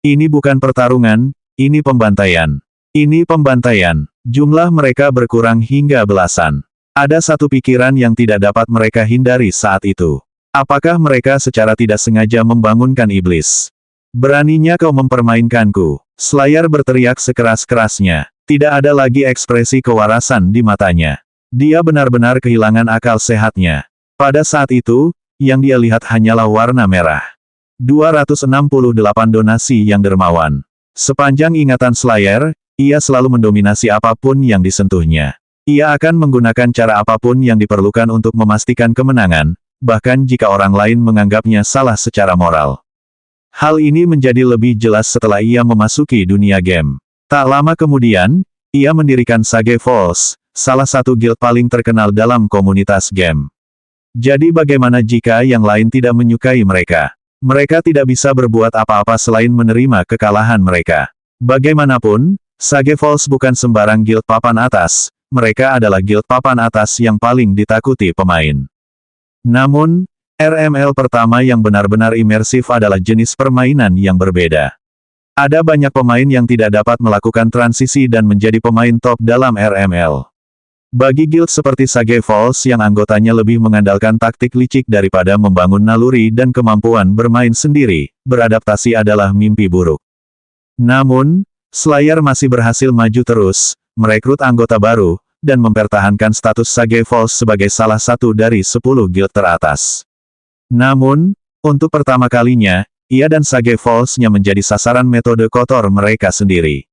Ini bukan pertarungan, ini pembantaian. Ini pembantaian. Jumlah mereka berkurang hingga belasan. Ada satu pikiran yang tidak dapat mereka hindari saat itu. Apakah mereka secara tidak sengaja membangunkan iblis? Beraninya kau mempermainkanku. Slayer berteriak sekeras-kerasnya. Tidak ada lagi ekspresi kewarasan di matanya. Dia benar-benar kehilangan akal sehatnya. Pada saat itu, yang dia lihat hanyalah warna merah. 268 donasi yang dermawan. Sepanjang ingatan Slayer, ia selalu mendominasi apapun yang disentuhnya. Ia akan menggunakan cara apapun yang diperlukan untuk memastikan kemenangan, bahkan jika orang lain menganggapnya salah secara moral. Hal ini menjadi lebih jelas setelah ia memasuki dunia game. Tak lama kemudian, ia mendirikan Sage Falls, salah satu guild paling terkenal dalam komunitas game. Jadi bagaimana jika yang lain tidak menyukai mereka? Mereka tidak bisa berbuat apa-apa selain menerima kekalahan mereka. Bagaimanapun, Sage Falls bukan sembarang guild papan atas, mereka adalah guild papan atas yang paling ditakuti pemain. Namun, RML pertama yang benar-benar imersif adalah jenis permainan yang berbeda. Ada banyak pemain yang tidak dapat melakukan transisi dan menjadi pemain top dalam RML. Bagi guild seperti Sage Falls yang anggotanya lebih mengandalkan taktik licik daripada membangun naluri dan kemampuan bermain sendiri, beradaptasi adalah mimpi buruk. Namun, Slayer masih berhasil maju terus, merekrut anggota baru, dan mempertahankan status Sage Falls sebagai salah satu dari 10 guild teratas. Namun, untuk pertama kalinya, ia dan Sage Falls-nya menjadi sasaran metode kotor mereka sendiri.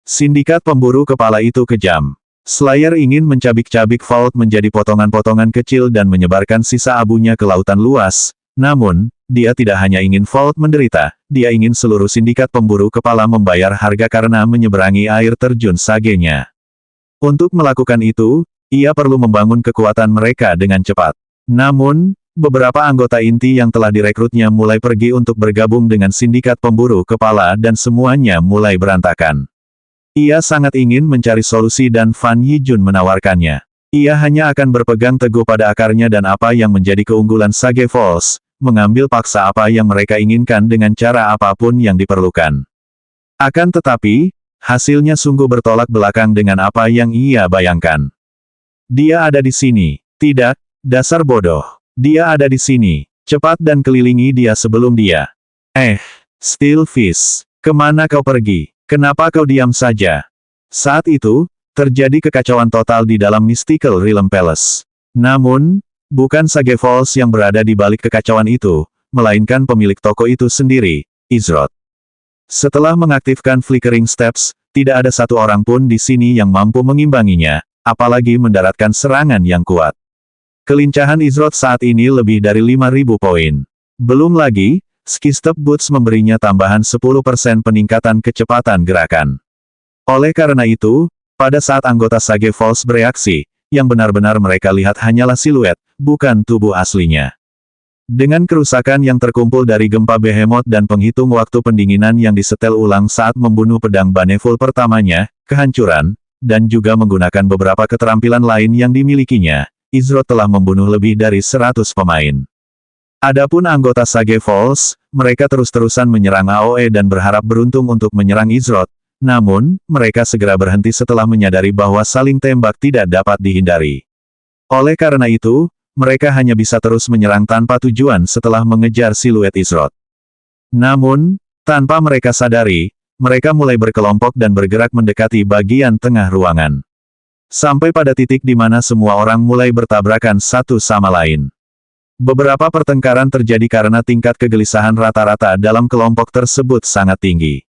Sindikat pemburu kepala itu kejam. Slayer ingin mencabik-cabik Vault menjadi potongan-potongan kecil dan menyebarkan sisa abunya ke lautan luas, namun, dia tidak hanya ingin Vault menderita, dia ingin seluruh sindikat pemburu kepala membayar harga karena menyeberangi air terjun Sage-nya. Untuk melakukan itu, ia perlu membangun kekuatan mereka dengan cepat. Namun, beberapa anggota inti yang telah direkrutnya mulai pergi untuk bergabung dengan sindikat pemburu kepala dan semuanya mulai berantakan. Ia sangat ingin mencari solusi dan Fan Yijun menawarkannya. Ia hanya akan berpegang teguh pada akarnya dan apa yang menjadi keunggulan Sage Falls, mengambil paksa apa yang mereka inginkan dengan cara apapun yang diperlukan. Akan tetapi, hasilnya sungguh bertolak belakang dengan apa yang ia bayangkan. Dia ada di sini. Tidak, dasar bodoh. Dia ada di sini. Cepat dan kelilingi dia sebelum dia. Steelfish. Kemana kau pergi? Kenapa kau diam saja? Saat itu, terjadi kekacauan total di dalam Mystical Realm Palace. Namun, bukan Sage Falls yang berada di balik kekacauan itu, melainkan pemilik toko itu sendiri, Izroth. Setelah mengaktifkan Flickering Steps, tidak ada satu orang pun di sini yang mampu mengimbanginya, apalagi mendaratkan serangan yang kuat. Kelincahan Izroth saat ini lebih dari 5.000 poin. Belum lagi, Skistep Boots memberinya tambahan 10% peningkatan kecepatan gerakan. Oleh karena itu, pada saat anggota Sage Falls bereaksi, yang benar-benar mereka lihat hanyalah siluet, bukan tubuh aslinya. Dengan kerusakan yang terkumpul dari gempa Behemoth dan penghitung waktu pendinginan yang disetel ulang saat membunuh pedang Baneful pertamanya, kehancuran, dan juga menggunakan beberapa keterampilan lain yang dimilikinya, Izroth telah membunuh lebih dari 100 pemain. Adapun anggota Sage Falls, mereka terus-terusan menyerang AOE dan berharap beruntung untuk menyerang Izroth, namun, mereka segera berhenti setelah menyadari bahwa saling tembak tidak dapat dihindari. Oleh karena itu, mereka hanya bisa terus menyerang tanpa tujuan setelah mengejar siluet Izrod. Namun, tanpa mereka sadari, mereka mulai berkelompok dan bergerak mendekati bagian tengah ruangan. Sampai pada titik di mana semua orang mulai bertabrakan satu sama lain. Beberapa pertengkaran terjadi karena tingkat kegelisahan rata-rata dalam kelompok tersebut sangat tinggi.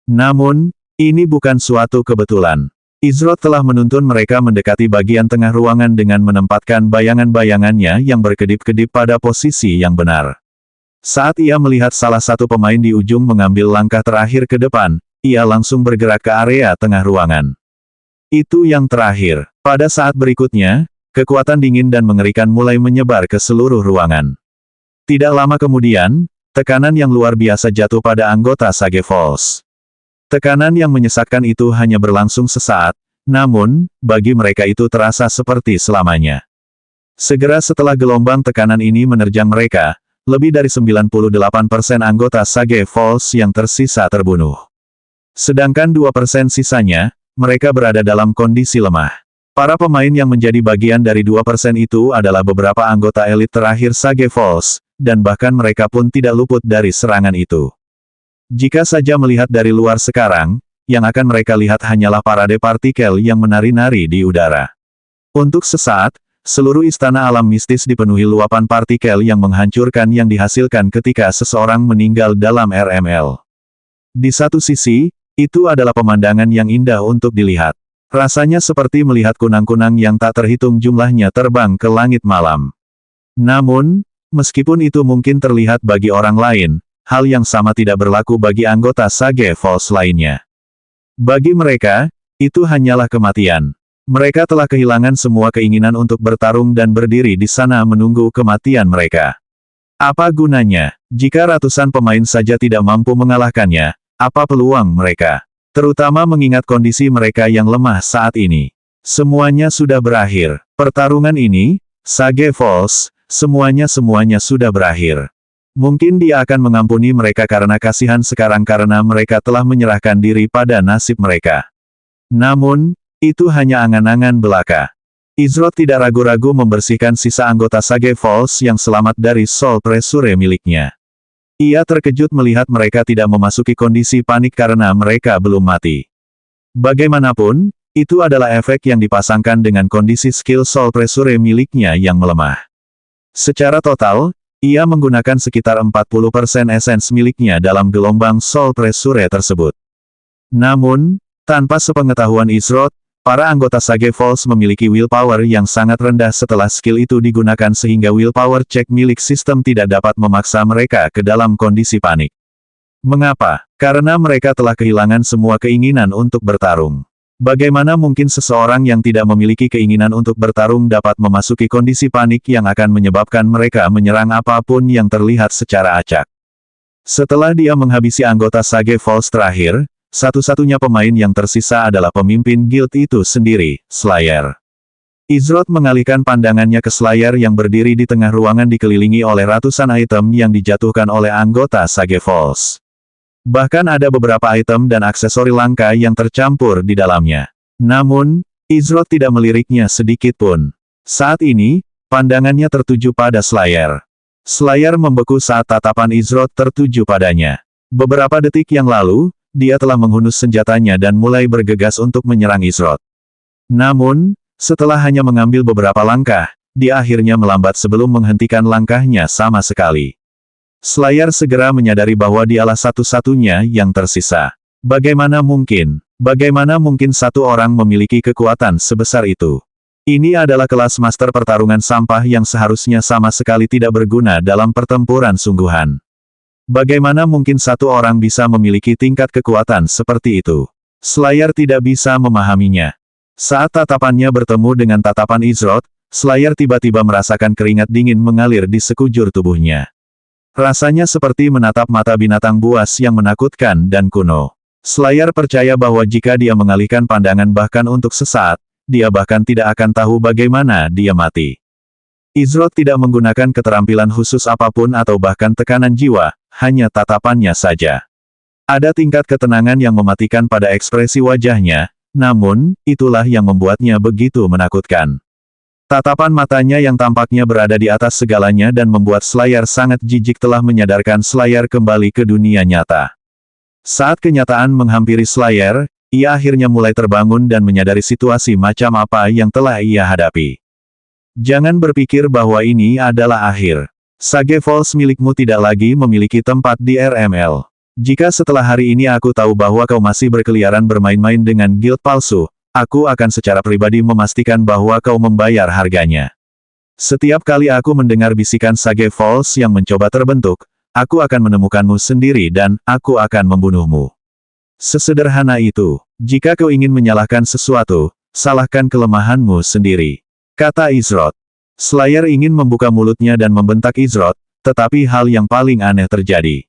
Namun, ini bukan suatu kebetulan. Izrod telah menuntun mereka mendekati bagian tengah ruangan dengan menempatkan bayangan-bayangannya yang berkedip-kedip pada posisi yang benar. Saat ia melihat salah satu pemain di ujung mengambil langkah terakhir ke depan, ia langsung bergerak ke area tengah ruangan. Itu yang terakhir. Pada saat berikutnya, kekuatan dingin dan mengerikan mulai menyebar ke seluruh ruangan. Tidak lama kemudian, tekanan yang luar biasa jatuh pada anggota Sage Falls. Tekanan yang menyesakkan itu hanya berlangsung sesaat, namun, bagi mereka itu terasa seperti selamanya. Segera setelah gelombang tekanan ini menerjang mereka, lebih dari 98% anggota Sage Falls yang tersisa terbunuh. Sedangkan 2% sisanya, mereka berada dalam kondisi lemah. Para pemain yang menjadi bagian dari 2% itu adalah beberapa anggota elit terakhir Sage Falls, dan bahkan mereka pun tidak luput dari serangan itu. Jika saja melihat dari luar sekarang, yang akan mereka lihat hanyalah parade partikel yang menari-nari di udara. Untuk sesaat, seluruh istana alam mistis dipenuhi luapan partikel yang menghancurkan yang dihasilkan ketika seseorang meninggal dalam RML. Di satu sisi, itu adalah pemandangan yang indah untuk dilihat. Rasanya seperti melihat kunang-kunang yang tak terhitung jumlahnya terbang ke langit malam. Namun, meskipun itu mungkin terlihat bagi orang lain, hal yang sama tidak berlaku bagi anggota Sage Falls lainnya. Bagi mereka, itu hanyalah kematian. Mereka telah kehilangan semua keinginan untuk bertarung dan berdiri di sana menunggu kematian mereka. Apa gunanya, jika ratusan pemain saja tidak mampu mengalahkannya, apa peluang mereka? Terutama mengingat kondisi mereka yang lemah saat ini. Semuanya sudah berakhir. Pertarungan ini, Sage Falls, semuanya sudah berakhir. Mungkin dia akan mengampuni mereka karena kasihan sekarang karena mereka telah menyerahkan diri pada nasib mereka. Namun, itu hanya angan-angan belaka. Izrod tidak ragu-ragu membersihkan sisa anggota Sage Falls yang selamat dari Soul Pressure miliknya. Ia terkejut melihat mereka tidak memasuki kondisi panik karena mereka belum mati. Bagaimanapun, itu adalah efek yang dipasangkan dengan kondisi skill Soul Pressure miliknya yang melemah. Secara total, ia menggunakan sekitar 40% esens miliknya dalam gelombang Soul Pressure tersebut. Namun, tanpa sepengetahuan Izrod, para anggota Sage Falls memiliki willpower yang sangat rendah setelah skill itu digunakan sehingga willpower check milik sistem tidak dapat memaksa mereka ke dalam kondisi panik. Mengapa? Karena mereka telah kehilangan semua keinginan untuk bertarung. Bagaimana mungkin seseorang yang tidak memiliki keinginan untuk bertarung dapat memasuki kondisi panik yang akan menyebabkan mereka menyerang apapun yang terlihat secara acak? Setelah dia menghabisi anggota Sage Falls terakhir, satu-satunya pemain yang tersisa adalah pemimpin guild itu sendiri, Slayer. Izrod mengalihkan pandangannya ke Slayer yang berdiri di tengah ruangan dikelilingi oleh ratusan item yang dijatuhkan oleh anggota Sage Falls. Bahkan ada beberapa item dan aksesori langka yang tercampur di dalamnya. Namun, Izrod tidak meliriknya sedikit pun. Saat ini, pandangannya tertuju pada Slayer. Slayer membeku saat tatapan Izrod tertuju padanya. Beberapa detik yang lalu, dia telah menghunus senjatanya dan mulai bergegas untuk menyerang Izrod. Namun, setelah hanya mengambil beberapa langkah, dia akhirnya melambat sebelum menghentikan langkahnya sama sekali. Slayer segera menyadari bahwa dialah satu-satunya yang tersisa. Bagaimana mungkin satu orang memiliki kekuatan sebesar itu? Ini adalah kelas master pertarungan sampah yang seharusnya sama sekali tidak berguna dalam pertempuran sungguhan. Bagaimana mungkin satu orang bisa memiliki tingkat kekuatan seperti itu? Slayer tidak bisa memahaminya. Saat tatapannya bertemu dengan tatapan Izrod, Slayer tiba-tiba merasakan keringat dingin mengalir di sekujur tubuhnya. Rasanya seperti menatap mata binatang buas yang menakutkan dan kuno. Slayer percaya bahwa jika dia mengalihkan pandangan bahkan untuk sesaat, dia bahkan tidak akan tahu bagaimana dia mati. Izrod tidak menggunakan keterampilan khusus apapun atau bahkan tekanan jiwa, hanya tatapannya saja. Ada tingkat ketenangan yang mematikan pada ekspresi wajahnya, namun, itulah yang membuatnya begitu menakutkan. Tatapan matanya yang tampaknya berada di atas segalanya dan membuat Slayer sangat jijik telah menyadarkan Slayer kembali ke dunia nyata. Saat kenyataan menghampiri Slayer, ia akhirnya mulai terbangun dan menyadari situasi macam apa yang telah ia hadapi. Jangan berpikir bahwa ini adalah akhir. Sage Falls milikmu tidak lagi memiliki tempat di RML. Jika setelah hari ini aku tahu bahwa kau masih berkeliaran bermain-main dengan guild palsu, aku akan secara pribadi memastikan bahwa kau membayar harganya. Setiap kali aku mendengar bisikan Sage Falls yang mencoba terbentuk, aku akan menemukanmu sendiri dan aku akan membunuhmu. Sesederhana itu. Jika kau ingin menyalahkan sesuatu, salahkan kelemahanmu sendiri, kata Izroth. Slayer ingin membuka mulutnya dan membentak Izroth, tetapi hal yang paling aneh terjadi.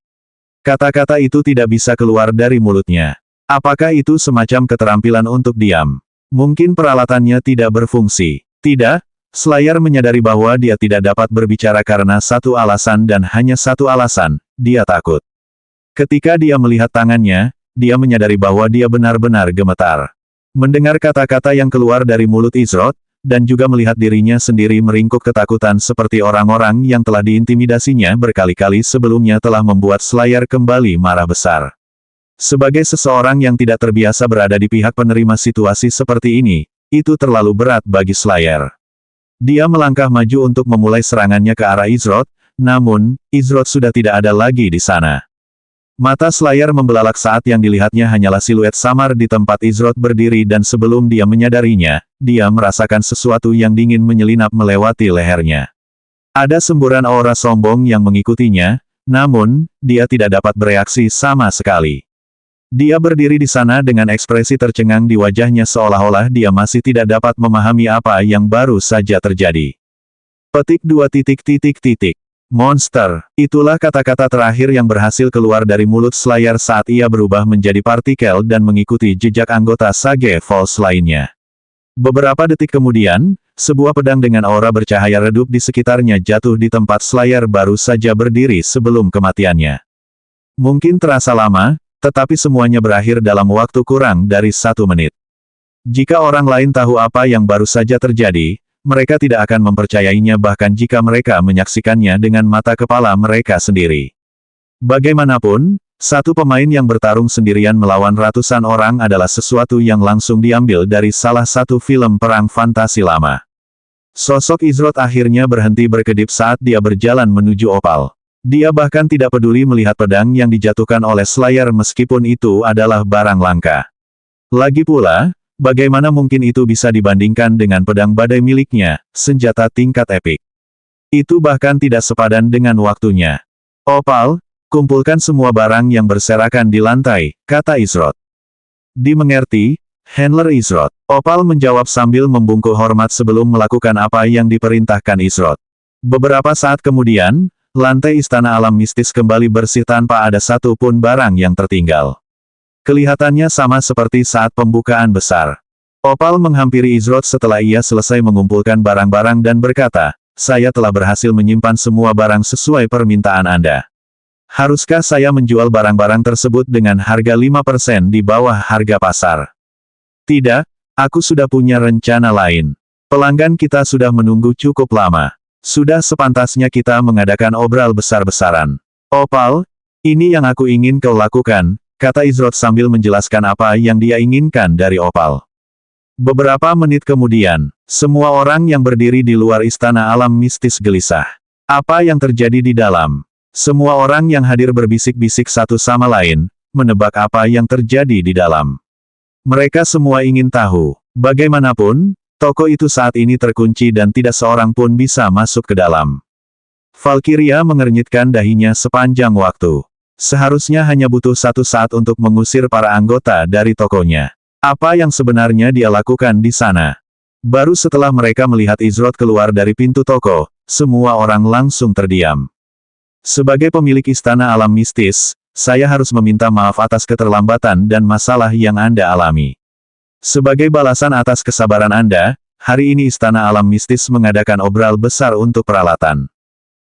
Kata-kata itu tidak bisa keluar dari mulutnya. Apakah itu semacam keterampilan untuk diam? Mungkin peralatannya tidak berfungsi. Tidak, Slayer menyadari bahwa dia tidak dapat berbicara karena satu alasan dan hanya satu alasan, dia takut. Ketika dia melihat tangannya, dia menyadari bahwa dia benar-benar gemetar. Mendengar kata-kata yang keluar dari mulut Izroth, dan juga melihat dirinya sendiri meringkuk ketakutan seperti orang-orang yang telah diintimidasinya berkali-kali sebelumnya telah membuat Slayer kembali marah besar. Sebagai seseorang yang tidak terbiasa berada di pihak penerima situasi seperti ini, itu terlalu berat bagi Slayer. Dia melangkah maju untuk memulai serangannya ke arah Izroth, namun, Izroth sudah tidak ada lagi di sana. Mata Slayer membelalak saat yang dilihatnya hanyalah siluet samar di tempat Izroth berdiri dan sebelum dia menyadarinya, dia merasakan sesuatu yang dingin menyelinap melewati lehernya. Ada semburan aura sombong yang mengikutinya, namun, dia tidak dapat bereaksi sama sekali. Dia berdiri di sana dengan ekspresi tercengang di wajahnya seolah-olah dia masih tidak dapat memahami apa yang baru saja terjadi. Petik 2. Monster. Itulah kata-kata terakhir yang berhasil keluar dari mulut Slayer saat ia berubah menjadi partikel dan mengikuti jejak anggota Sage Falls lainnya. Beberapa detik kemudian, sebuah pedang dengan aura bercahaya redup di sekitarnya jatuh di tempat Slayer baru saja berdiri sebelum kematiannya. Mungkin terasa lama, tetapi semuanya berakhir dalam waktu kurang dari 1 menit. Jika orang lain tahu apa yang baru saja terjadi, mereka tidak akan mempercayainya bahkan jika mereka menyaksikannya dengan mata kepala mereka sendiri. Bagaimanapun, satu pemain yang bertarung sendirian melawan ratusan orang adalah sesuatu yang langsung diambil dari salah satu film perang fantasi lama. Sosok Izroth akhirnya berhenti berkedip saat dia berjalan menuju Opal. Dia bahkan tidak peduli melihat pedang yang dijatuhkan oleh Slayer meskipun itu adalah barang langka. Lagi pula, bagaimana mungkin itu bisa dibandingkan dengan pedang badai miliknya, senjata tingkat epik. Itu bahkan tidak sepadan dengan waktunya. Opal, kumpulkan semua barang yang berserakan di lantai, kata Izroth. Dimengerti, Handler Izroth. Opal menjawab sambil membungkuk hormat sebelum melakukan apa yang diperintahkan Izroth. Beberapa saat kemudian, lantai istana alam mistis kembali bersih tanpa ada satu pun barang yang tertinggal. Kelihatannya sama seperti saat pembukaan besar. Opal menghampiri Izroth setelah ia selesai mengumpulkan barang-barang dan berkata, saya telah berhasil menyimpan semua barang sesuai permintaan Anda. Haruskah saya menjual barang-barang tersebut dengan harga 5% di bawah harga pasar? Tidak, aku sudah punya rencana lain. Pelanggan kita sudah menunggu cukup lama. Sudah sepantasnya kita mengadakan obral besar-besaran. Opal, ini yang aku ingin kau lakukan, kata Izroth sambil menjelaskan apa yang dia inginkan dari Opal. Beberapa menit kemudian, semua orang yang berdiri di luar istana alam mistis gelisah. Apa yang terjadi di dalam? Semua orang yang hadir berbisik-bisik satu sama lain, menebak apa yang terjadi di dalam. Mereka semua ingin tahu. Bagaimanapun, toko itu saat ini terkunci dan tidak seorang pun bisa masuk ke dalam. Valkyria mengernyitkan dahinya sepanjang waktu. Seharusnya hanya butuh 1 saat untuk mengusir para anggota dari tokonya. Apa yang sebenarnya dia lakukan di sana? Baru setelah mereka melihat Izroth keluar dari pintu toko, semua orang langsung terdiam. Sebagai pemilik istana alam mistis, saya harus meminta maaf atas keterlambatan dan masalah yang Anda alami. Sebagai balasan atas kesabaran Anda, hari ini Istana Alam Mistis mengadakan obral besar untuk peralatan.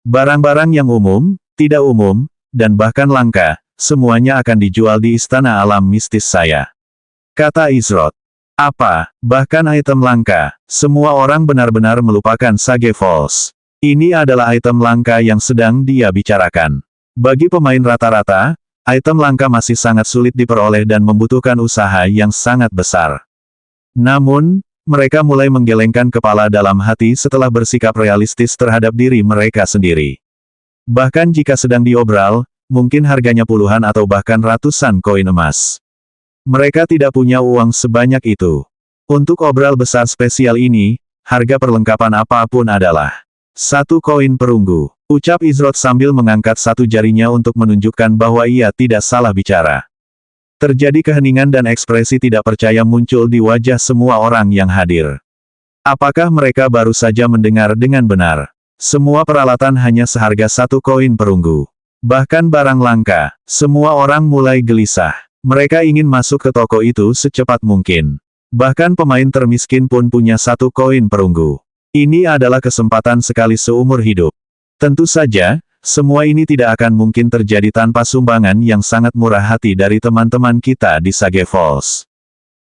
Barang-barang yang umum, tidak umum, dan bahkan langka, semuanya akan dijual di Istana Alam Mistis saya. Kata Izroth. Apa, bahkan item langka, semua orang benar-benar melupakan Sage Falls. Ini adalah item langka yang sedang dia bicarakan. Bagi pemain rata-rata, item langka masih sangat sulit diperoleh dan membutuhkan usaha yang sangat besar. Namun, mereka mulai menggelengkan kepala dalam hati setelah bersikap realistis terhadap diri mereka sendiri. Bahkan jika sedang diobral, mungkin harganya puluhan atau bahkan ratusan koin emas. Mereka tidak punya uang sebanyak itu. Untuk obral besar spesial ini, harga perlengkapan apapun adalah 1 koin perunggu. Ucap Izrod sambil mengangkat satu jarinya untuk menunjukkan bahwa ia tidak salah bicara. Terjadi keheningan dan ekspresi tidak percaya muncul di wajah semua orang yang hadir. Apakah mereka baru saja mendengar dengan benar? Semua peralatan hanya seharga 1 koin perunggu. Bahkan barang langka, semua orang mulai gelisah. Mereka ingin masuk ke toko itu secepat mungkin. Bahkan pemain termiskin pun punya 1 koin perunggu. Ini adalah kesempatan sekali seumur hidup. Tentu saja, semua ini tidak akan mungkin terjadi tanpa sumbangan yang sangat murah hati dari teman-teman kita di Sage Falls.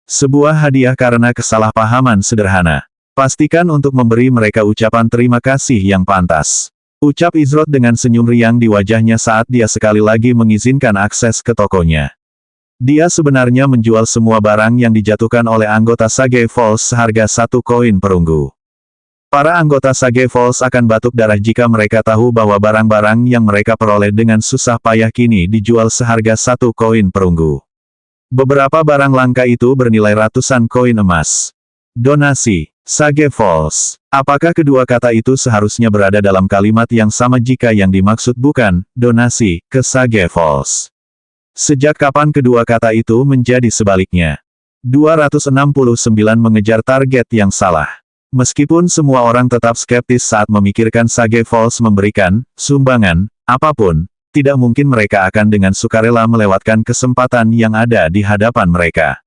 Sebuah hadiah karena kesalahpahaman sederhana. Pastikan untuk memberi mereka ucapan terima kasih yang pantas. Ucap Izrod dengan senyum riang di wajahnya saat dia sekali lagi mengizinkan akses ke tokonya. Dia sebenarnya menjual semua barang yang dijatuhkan oleh anggota Sage Falls seharga 1 koin perunggu. Para anggota Sage Falls akan batuk darah jika mereka tahu bahwa barang-barang yang mereka peroleh dengan susah payah kini dijual seharga 1 koin perunggu. Beberapa barang langka itu bernilai ratusan koin emas. Donasi, Sage Falls. Apakah kedua kata itu seharusnya berada dalam kalimat yang sama jika yang dimaksud bukan donasi ke Sage Falls? Sejak kapan kedua kata itu menjadi sebaliknya? 269 mengejar target yang salah. Meskipun semua orang tetap skeptis saat memikirkan Sage Falls memberikan sumbangan apapun, tidak mungkin mereka akan dengan sukarela melewatkan kesempatan yang ada di hadapan mereka.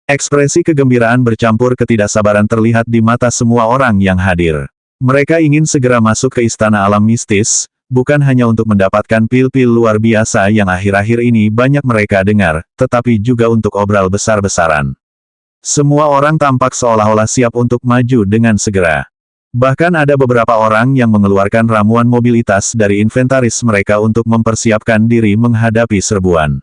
Ekspresi kegembiraan bercampur ketidaksabaran terlihat di mata semua orang yang hadir. Mereka ingin segera masuk ke istana alam mistis, bukan hanya untuk mendapatkan pil-pil luar biasa yang akhir-akhir ini banyak mereka dengar, tetapi juga untuk obral besar-besaran. Semua orang tampak seolah-olah siap untuk maju dengan segera. Bahkan ada beberapa orang yang mengeluarkan ramuan mobilitas dari inventaris mereka untuk mempersiapkan diri menghadapi serbuan.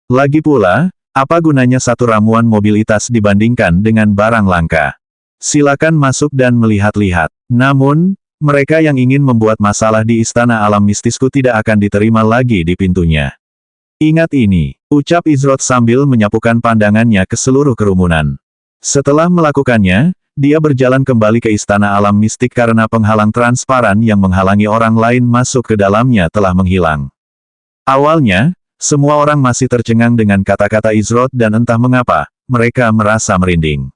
Lagi pula, apa gunanya satu ramuan mobilitas dibandingkan dengan barang langka? Silakan masuk dan melihat-lihat. Namun, mereka yang ingin membuat masalah di istana alam mistisku tidak akan diterima lagi di pintunya. Ingat ini, ucap Izrod sambil menyapukan pandangannya ke seluruh kerumunan. Setelah melakukannya, dia berjalan kembali ke istana alam mistik karena penghalang transparan yang menghalangi orang lain masuk ke dalamnya telah menghilang. Awalnya, semua orang masih tercengang dengan kata-kata Izrod dan entah mengapa, mereka merasa merinding.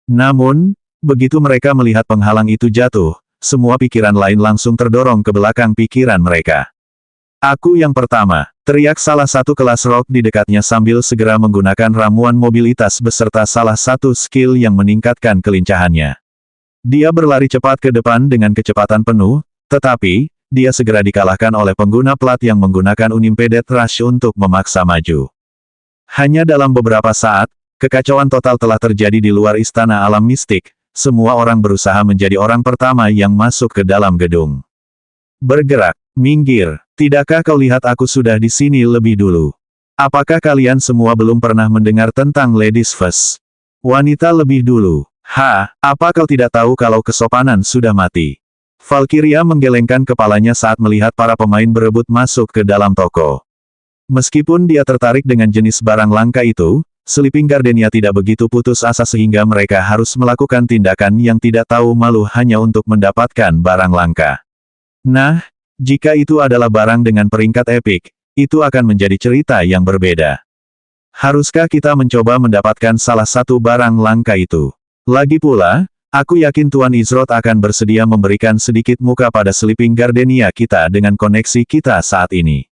Namun, begitu mereka melihat penghalang itu jatuh, semua pikiran lain langsung terdorong ke belakang pikiran mereka. Aku yang pertama, teriak salah satu kelas rock di dekatnya sambil segera menggunakan ramuan mobilitas beserta salah satu skill yang meningkatkan kelincahannya. Dia berlari cepat ke depan dengan kecepatan penuh, tetapi, dia segera dikalahkan oleh pengguna plat yang menggunakan Unimpeded Rush untuk memaksa maju. Hanya dalam beberapa saat, kekacauan total telah terjadi di luar istana alam mistik. Semua orang berusaha menjadi orang pertama yang masuk ke dalam gedung. Bergerak, minggir, tidakkah kau lihat aku sudah di sini lebih dulu? Apakah kalian semua belum pernah mendengar tentang Ladies First? Wanita lebih dulu. Apa kau tidak tahu kalau kesopanan sudah mati? Valkyria menggelengkan kepalanya saat melihat para pemain berebut masuk ke dalam toko. Meskipun dia tertarik dengan jenis barang langka itu, Sleeping Gardenia tidak begitu putus asa sehingga mereka harus melakukan tindakan yang tidak tahu malu hanya untuk mendapatkan barang langka. Nah, jika itu adalah barang dengan peringkat epik, itu akan menjadi cerita yang berbeda. Haruskah kita mencoba mendapatkan salah satu barang langka itu? Lagi pula, aku yakin Tuan Izrod akan bersedia memberikan sedikit muka pada Sleeping Gardenia kita dengan koneksi kita saat ini.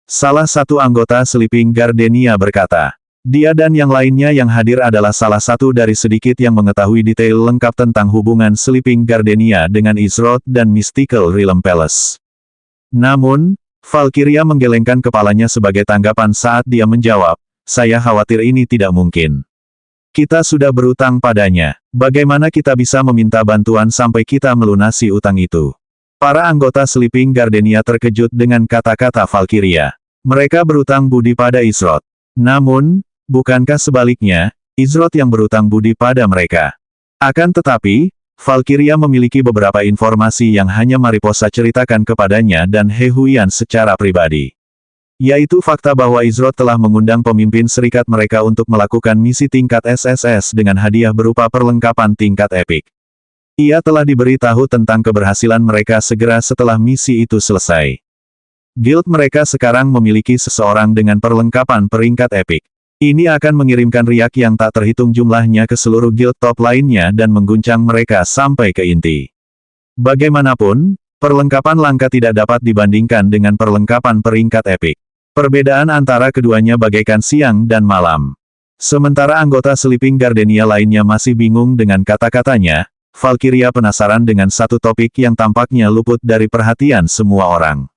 Salah satu anggota Sleeping Gardenia berkata. Dia dan yang lainnya yang hadir adalah salah satu dari sedikit yang mengetahui detail lengkap tentang hubungan Sleeping Gardenia dengan Izrod dan Mystical Realm Palace. Namun, Valkyria menggelengkan kepalanya sebagai tanggapan saat dia menjawab, saya khawatir ini tidak mungkin. Kita sudah berutang padanya. Bagaimana kita bisa meminta bantuan sampai kita melunasi utang itu? Para anggota Sleeping Gardenia terkejut dengan kata-kata Valkyria. Mereka berutang budi pada Izroth. Namun, bukankah sebaliknya, Izroth yang berutang budi pada mereka? Akan tetapi, Valkyria memiliki beberapa informasi yang hanya Mariposa ceritakan kepadanya dan He Huiyan secara pribadi. Yaitu fakta bahwa Izroth telah mengundang pemimpin serikat mereka untuk melakukan misi tingkat SSS dengan hadiah berupa perlengkapan tingkat epik. Ia telah diberitahu tentang keberhasilan mereka segera setelah misi itu selesai. Guild mereka sekarang memiliki seseorang dengan perlengkapan peringkat epik. Ini akan mengirimkan riak yang tak terhitung jumlahnya ke seluruh guild top lainnya dan mengguncang mereka sampai ke inti. Bagaimanapun, perlengkapan langka tidak dapat dibandingkan dengan perlengkapan peringkat epik. Perbedaan antara keduanya bagaikan siang dan malam. Sementara anggota Sleeping Gardenia lainnya masih bingung dengan kata-katanya, Valkyria penasaran dengan satu topik yang tampaknya luput dari perhatian semua orang.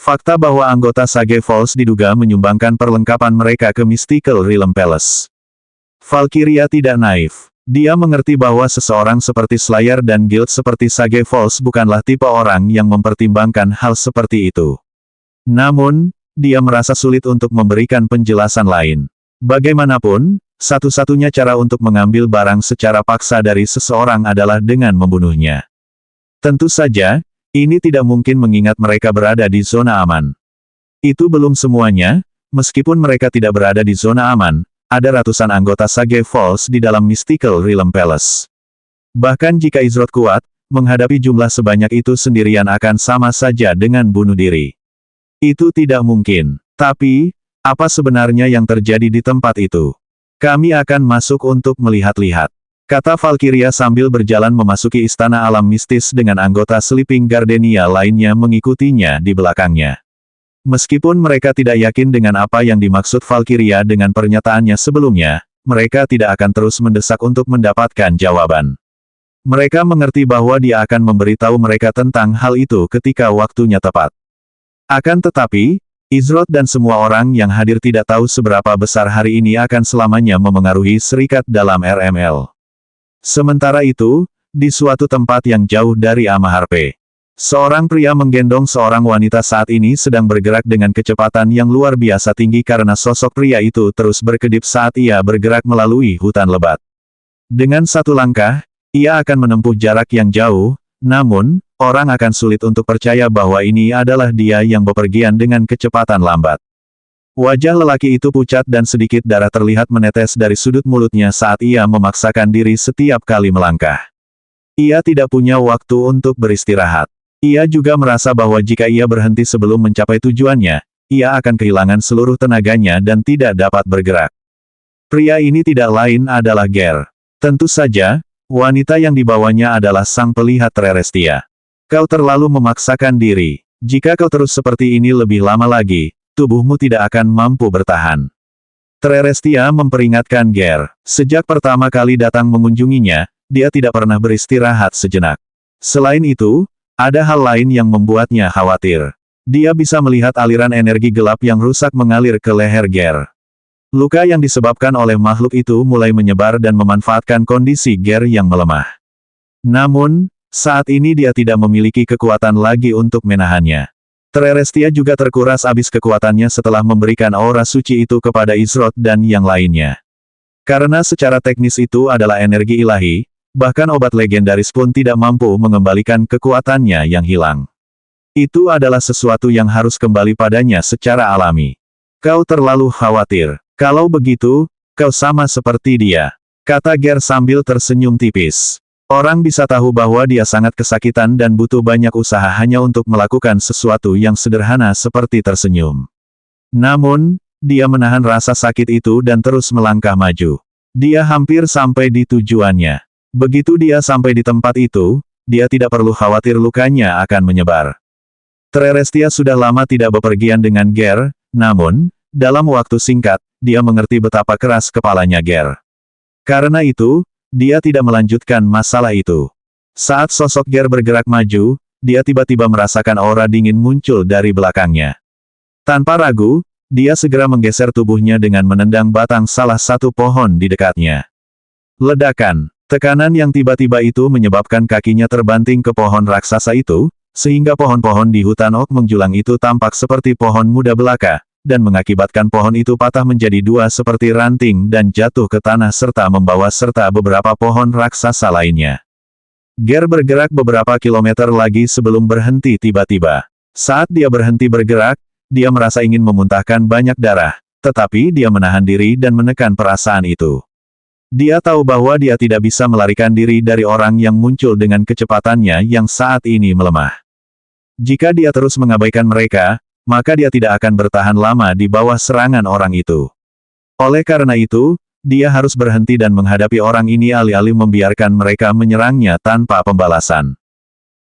Fakta bahwa anggota Sage Falls diduga menyumbangkan perlengkapan mereka ke Mystical Realm Palace. Valkyria tidak naif. Dia mengerti bahwa seseorang seperti Slayer dan guild seperti Sage Falls bukanlah tipe orang yang mempertimbangkan hal seperti itu. Namun, dia merasa sulit untuk memberikan penjelasan lain. Bagaimanapun, satu-satunya cara untuk mengambil barang secara paksa dari seseorang adalah dengan membunuhnya. Tentu saja, ini tidak mungkin mengingat mereka berada di zona aman. Itu belum semuanya, meskipun mereka tidak berada di zona aman, ada ratusan anggota Sage Falls di dalam Mystical Realm Palace. Bahkan jika Izroth kuat, menghadapi jumlah sebanyak itu sendirian akan sama saja dengan bunuh diri. Itu tidak mungkin. Tapi, apa sebenarnya yang terjadi di tempat itu? Kami akan masuk untuk melihat-lihat, kata Valkyria sambil berjalan memasuki istana alam mistis dengan anggota Sleeping Gardenia lainnya mengikutinya di belakangnya. Meskipun mereka tidak yakin dengan apa yang dimaksud Valkyria dengan pernyataannya sebelumnya, mereka tidak akan terus mendesak untuk mendapatkan jawaban. Mereka mengerti bahwa dia akan memberitahu mereka tentang hal itu ketika waktunya tepat. Akan tetapi, Izroth dan semua orang yang hadir tidak tahu seberapa besar hari ini akan selamanya memengaruhi serikat dalam RML. Sementara itu, di suatu tempat yang jauh dari Amaharpe, seorang pria menggendong seorang wanita saat ini sedang bergerak dengan kecepatan yang luar biasa tinggi karena sosok pria itu terus berkedip saat ia bergerak melalui hutan lebat. Dengan satu langkah, ia akan menempuh jarak yang jauh, namun, orang akan sulit untuk percaya bahwa ini adalah dia yang bepergian dengan kecepatan lambat. Wajah lelaki itu pucat dan sedikit darah terlihat menetes dari sudut mulutnya saat ia memaksakan diri setiap kali melangkah. Ia tidak punya waktu untuk beristirahat. Ia juga merasa bahwa jika ia berhenti sebelum mencapai tujuannya, ia akan kehilangan seluruh tenaganya dan tidak dapat bergerak. Pria ini tidak lain adalah Ger. Tentu saja, wanita yang dibawanya adalah sang pelihat Trerestia. Kau terlalu memaksakan diri. Jika kau terus seperti ini lebih lama lagi, tubuhmu tidak akan mampu bertahan. Trerestia memperingatkan Ger. Sejak pertama kali datang mengunjunginya, dia tidak pernah beristirahat sejenak. Selain itu, ada hal lain yang membuatnya khawatir. Dia bisa melihat aliran energi gelap yang rusak mengalir ke leher Ger. Luka yang disebabkan oleh makhluk itu mulai menyebar dan memanfaatkan kondisi Ger yang melemah. Namun, saat ini dia tidak memiliki kekuatan lagi untuk menahannya. Trerestia juga terkuras habis kekuatannya setelah memberikan aura suci itu kepada Izroth dan yang lainnya. Karena secara teknis itu adalah energi ilahi, bahkan obat legendaris pun tidak mampu mengembalikan kekuatannya yang hilang. Itu adalah sesuatu yang harus kembali padanya secara alami. Kau terlalu khawatir. Kalau begitu, kau sama seperti dia, kata Ger sambil tersenyum tipis. Orang bisa tahu bahwa dia sangat kesakitan dan butuh banyak usaha hanya untuk melakukan sesuatu yang sederhana seperti tersenyum. Namun, dia menahan rasa sakit itu dan terus melangkah maju. Dia hampir sampai di tujuannya. Begitu dia sampai di tempat itu, dia tidak perlu khawatir lukanya akan menyebar. Trerestia sudah lama tidak bepergian dengan Ger, namun, dalam waktu singkat, dia mengerti betapa keras kepalanya Ger. Karena itu, dia tidak melanjutkan masalah itu. Saat sosok Ger bergerak maju, dia tiba-tiba merasakan aura dingin muncul dari belakangnya. Tanpa ragu, dia segera menggeser tubuhnya dengan menendang batang salah satu pohon di dekatnya. Ledakan. Tekanan yang tiba-tiba itu menyebabkan kakinya terbanting ke pohon raksasa itu, sehingga pohon-pohon di hutan ok menjulang itu tampak seperti pohon muda belaka, dan mengakibatkan pohon itu patah menjadi dua seperti ranting dan jatuh ke tanah serta membawa serta beberapa pohon raksasa lainnya. Ger bergerak beberapa kilometer lagi sebelum berhenti tiba-tiba. Saat dia berhenti bergerak, dia merasa ingin memuntahkan banyak darah, tetapi dia menahan diri dan menekan perasaan itu. Dia tahu bahwa dia tidak bisa melarikan diri dari orang yang muncul dengan kecepatannya yang saat ini melemah. Jika dia terus mengabaikan mereka, maka dia tidak akan bertahan lama di bawah serangan orang itu. Oleh karena itu, dia harus berhenti dan menghadapi orang ini alih-alih membiarkan mereka menyerangnya tanpa pembalasan.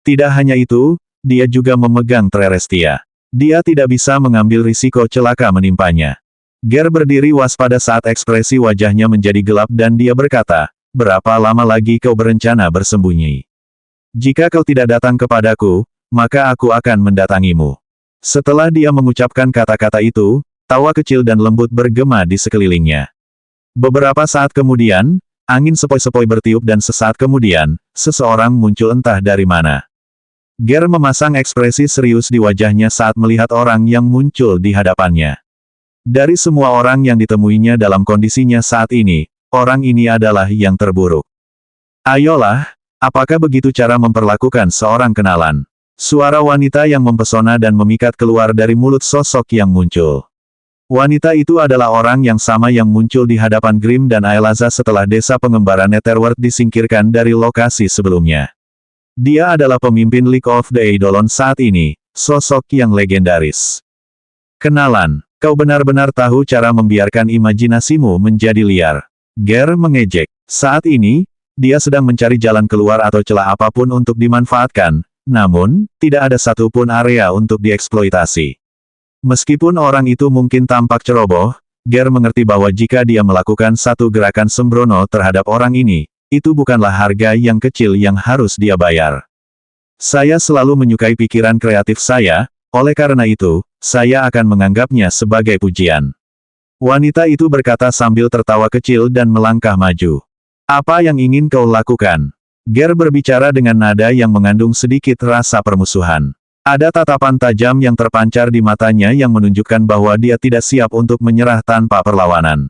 Tidak hanya itu, dia juga memegang Trerestia. Dia tidak bisa mengambil risiko celaka menimpanya. Ger berdiri waspada saat ekspresi wajahnya menjadi gelap dan dia berkata, "Berapa lama lagi kau berencana bersembunyi? Jika kau tidak datang kepadaku, maka aku akan mendatangimu." Setelah dia mengucapkan kata-kata itu, tawa kecil dan lembut bergema di sekelilingnya. Beberapa saat kemudian, angin sepoi-sepoi bertiup dan sesaat kemudian, seseorang muncul entah dari mana. Ger memasang ekspresi serius di wajahnya saat melihat orang yang muncul di hadapannya. Dari semua orang yang ditemuinya dalam kondisinya saat ini, orang ini adalah yang terburuk. "Ayolah, apakah begitu cara memperlakukan seorang kenalan?" Suara wanita yang mempesona dan memikat keluar dari mulut sosok yang muncul. Wanita itu adalah orang yang sama yang muncul di hadapan Grimm dan Aelaza setelah desa pengembara Netherworld disingkirkan dari lokasi sebelumnya. Dia adalah pemimpin League of the Eidolon saat ini, sosok yang legendaris. "Kenalan. Kau benar-benar tahu cara membiarkan imajinasimu menjadi liar." Ger mengejek. Saat ini, dia sedang mencari jalan keluar atau celah apapun untuk dimanfaatkan, namun, tidak ada satupun area untuk dieksploitasi. Meskipun orang itu mungkin tampak ceroboh, Ger mengerti bahwa jika dia melakukan satu gerakan sembrono terhadap orang ini, itu bukanlah harga yang kecil yang harus dia bayar. "Saya selalu menyukai pikiran kreatif saya, oleh karena itu, saya akan menganggapnya sebagai pujian." Wanita itu berkata sambil tertawa kecil dan melangkah maju. "Apa yang ingin kau lakukan?" Ger berbicara dengan nada yang mengandung sedikit rasa permusuhan. Ada tatapan tajam yang terpancar di matanya yang menunjukkan bahwa dia tidak siap untuk menyerah tanpa perlawanan.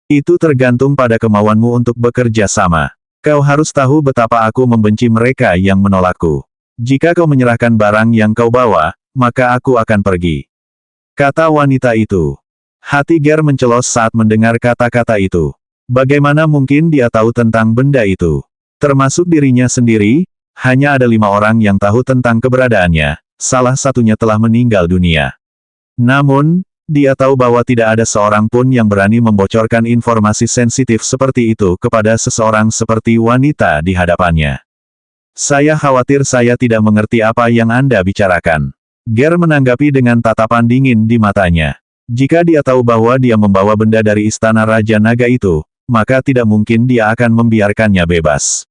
"Itu tergantung pada kemauanmu untuk bekerja sama. Kau harus tahu betapa aku membenci mereka yang menolakku. Jika kau menyerahkan barang yang kau bawa, maka aku akan pergi," kata wanita itu. Hati Ger mencelos saat mendengar kata-kata itu. Bagaimana mungkin dia tahu tentang benda itu? Termasuk dirinya sendiri, hanya ada 5 orang yang tahu tentang keberadaannya, salah satunya telah meninggal dunia. Namun, dia tahu bahwa tidak ada seorang pun yang berani membocorkan informasi sensitif seperti itu kepada seseorang seperti wanita di hadapannya. "Saya khawatir saya tidak mengerti apa yang Anda bicarakan." Ger menanggapi dengan tatapan dingin di matanya. Jika dia tahu bahwa dia membawa benda dari istana Raja Naga itu, maka tidak mungkin dia akan membiarkannya bebas.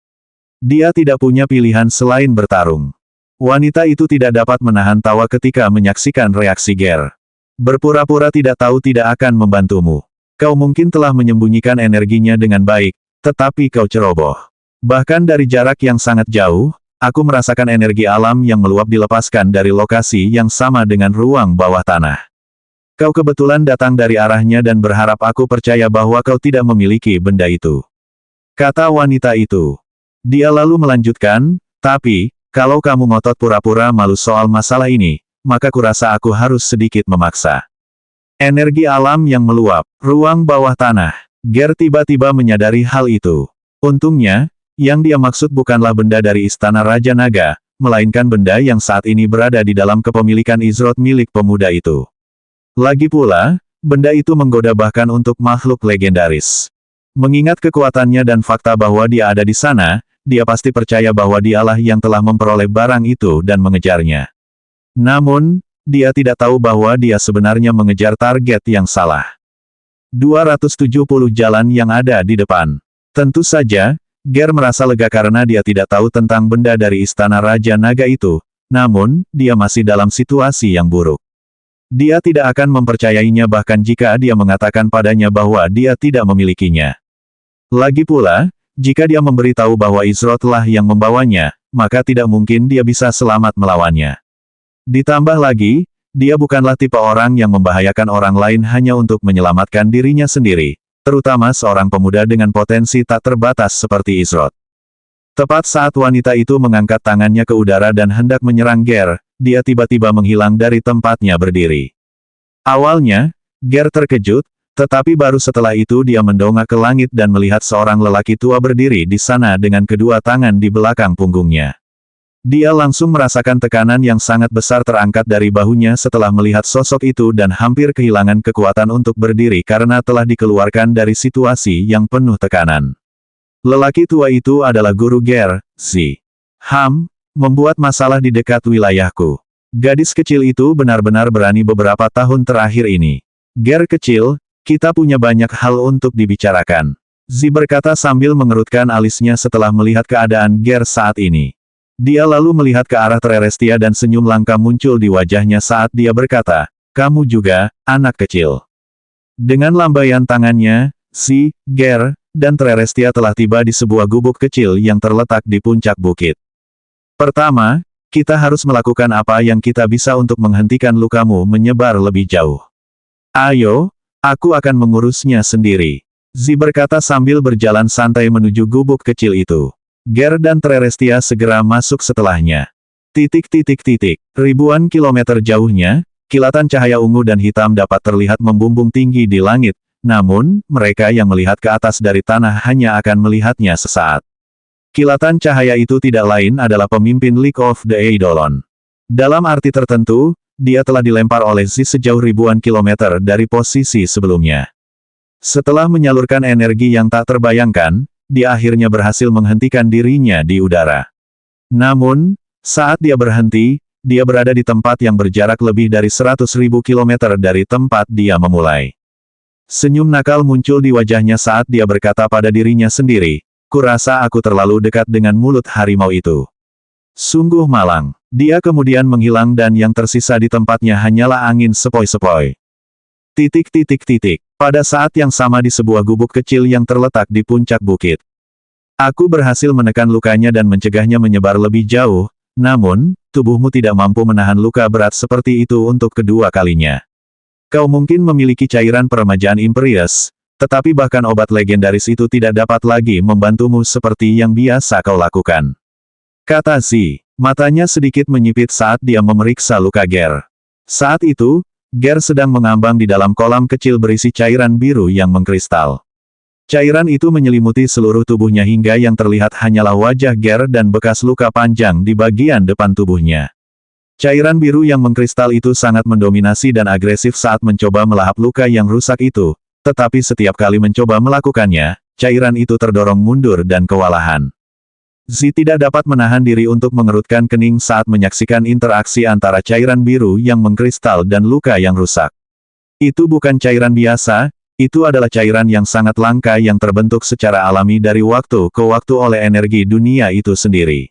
Dia tidak punya pilihan selain bertarung. Wanita itu tidak dapat menahan tawa ketika menyaksikan reaksi Ger. "Berpura-pura tidak tahu tidak akan membantumu. Kau mungkin telah menyembunyikan energinya dengan baik, tetapi kau ceroboh. Bahkan dari jarak yang sangat jauh, aku merasakan energi alam yang meluap dilepaskan dari lokasi yang sama dengan ruang bawah tanah. Kau kebetulan datang dari arahnya dan berharap aku percaya bahwa kau tidak memiliki benda itu," kata wanita itu. Dia lalu melanjutkan, "Tapi, kalau kamu ngotot pura-pura malu soal masalah ini, maka kurasa aku harus sedikit memaksa." Energi alam yang meluap, ruang bawah tanah. Ger tiba-tiba menyadari hal itu. Untungnya, yang dia maksud bukanlah benda dari Istana Raja Naga, melainkan benda yang saat ini berada di dalam kepemilikan Izroth milik pemuda itu. Lagi pula, benda itu menggoda bahkan untuk makhluk legendaris. Mengingat kekuatannya dan fakta bahwa dia ada di sana, dia pasti percaya bahwa dialah yang telah memperoleh barang itu dan mengejarnya. Namun, dia tidak tahu bahwa dia sebenarnya mengejar target yang salah. 270 jalan yang ada di depan. Tentu saja, Ger merasa lega karena dia tidak tahu tentang benda dari Istana Raja Naga itu, namun, dia masih dalam situasi yang buruk. Dia tidak akan mempercayainya bahkan jika dia mengatakan padanya bahwa dia tidak memilikinya. Lagi pula, jika dia memberitahu bahwa Izroth lah yang membawanya, maka tidak mungkin dia bisa selamat melawannya. Ditambah lagi, dia bukanlah tipe orang yang membahayakan orang lain hanya untuk menyelamatkan dirinya sendiri, terutama seorang pemuda dengan potensi tak terbatas seperti Izroth. Tepat saat wanita itu mengangkat tangannya ke udara dan hendak menyerang Ger, dia tiba-tiba menghilang dari tempatnya berdiri. Awalnya, Ger terkejut, tetapi baru setelah itu dia mendongak ke langit dan melihat seorang lelaki tua berdiri di sana dengan kedua tangan di belakang punggungnya. Dia langsung merasakan tekanan yang sangat besar terangkat dari bahunya setelah melihat sosok itu dan hampir kehilangan kekuatan untuk berdiri karena telah dikeluarkan dari situasi yang penuh tekanan. Lelaki tua itu adalah guru Ger, Zi. Membuat masalah di dekat wilayahku. Gadis kecil itu benar-benar berani beberapa tahun terakhir ini. Ger kecil, kita punya banyak hal untuk dibicarakan. Zi berkata sambil mengerutkan alisnya setelah melihat keadaan Ger saat ini. Dia lalu melihat ke arah Trerestia dan senyum langka muncul di wajahnya saat dia berkata, kamu juga, anak kecil. Dengan lambaian tangannya, Zi, Ger, dan Trerestia telah tiba di sebuah gubuk kecil yang terletak di puncak bukit. Pertama, kita harus melakukan apa yang kita bisa untuk menghentikan lukamu menyebar lebih jauh. Ayo, aku akan mengurusnya sendiri. Zi berkata sambil berjalan santai menuju gubuk kecil itu. Ger dan Trerestia segera masuk setelahnya. Ribuan kilometer jauhnya, kilatan cahaya ungu dan hitam dapat terlihat membumbung tinggi di langit, namun, mereka yang melihat ke atas dari tanah hanya akan melihatnya sesaat. Kilatan cahaya itu tidak lain adalah pemimpin League of the Eidolon. Dalam arti tertentu, dia telah dilempar oleh Zi sejauh ribuan kilometer dari posisi sebelumnya. Setelah menyalurkan energi yang tak terbayangkan, dia akhirnya berhasil menghentikan dirinya di udara. Namun, saat dia berhenti, dia berada di tempat yang berjarak lebih dari 100.000 kilometer dari tempat dia memulai. Senyum nakal muncul di wajahnya saat dia berkata pada dirinya sendiri, kurasa aku terlalu dekat dengan mulut harimau itu. Sungguh malang. Dia kemudian menghilang dan yang tersisa di tempatnya hanyalah angin sepoi-sepoi. Pada saat yang sama di sebuah gubuk kecil yang terletak di puncak bukit. Aku berhasil menekan lukanya dan mencegahnya menyebar lebih jauh, namun, tubuhmu tidak mampu menahan luka berat seperti itu untuk kedua kalinya. Kau mungkin memiliki cairan peremajaan Imperius, tetapi bahkan obat legendaris itu tidak dapat lagi membantumu seperti yang biasa kau lakukan. Kata Zi. Matanya sedikit menyipit saat dia memeriksa luka Ger. Saat itu, Ger sedang mengambang di dalam kolam kecil berisi cairan biru yang mengkristal. Cairan itu menyelimuti seluruh tubuhnya hingga yang terlihat hanyalah wajah Ger dan bekas luka panjang di bagian depan tubuhnya. Cairan biru yang mengkristal itu sangat mendominasi dan agresif saat mencoba melahap luka yang rusak itu, tetapi setiap kali mencoba melakukannya, cairan itu terdorong mundur dan kewalahan. Zi tidak dapat menahan diri untuk mengerutkan kening saat menyaksikan interaksi antara cairan biru yang mengkristal dan luka yang rusak. Itu bukan cairan biasa, itu adalah cairan yang sangat langka yang terbentuk secara alami dari waktu ke waktu oleh energi dunia itu sendiri.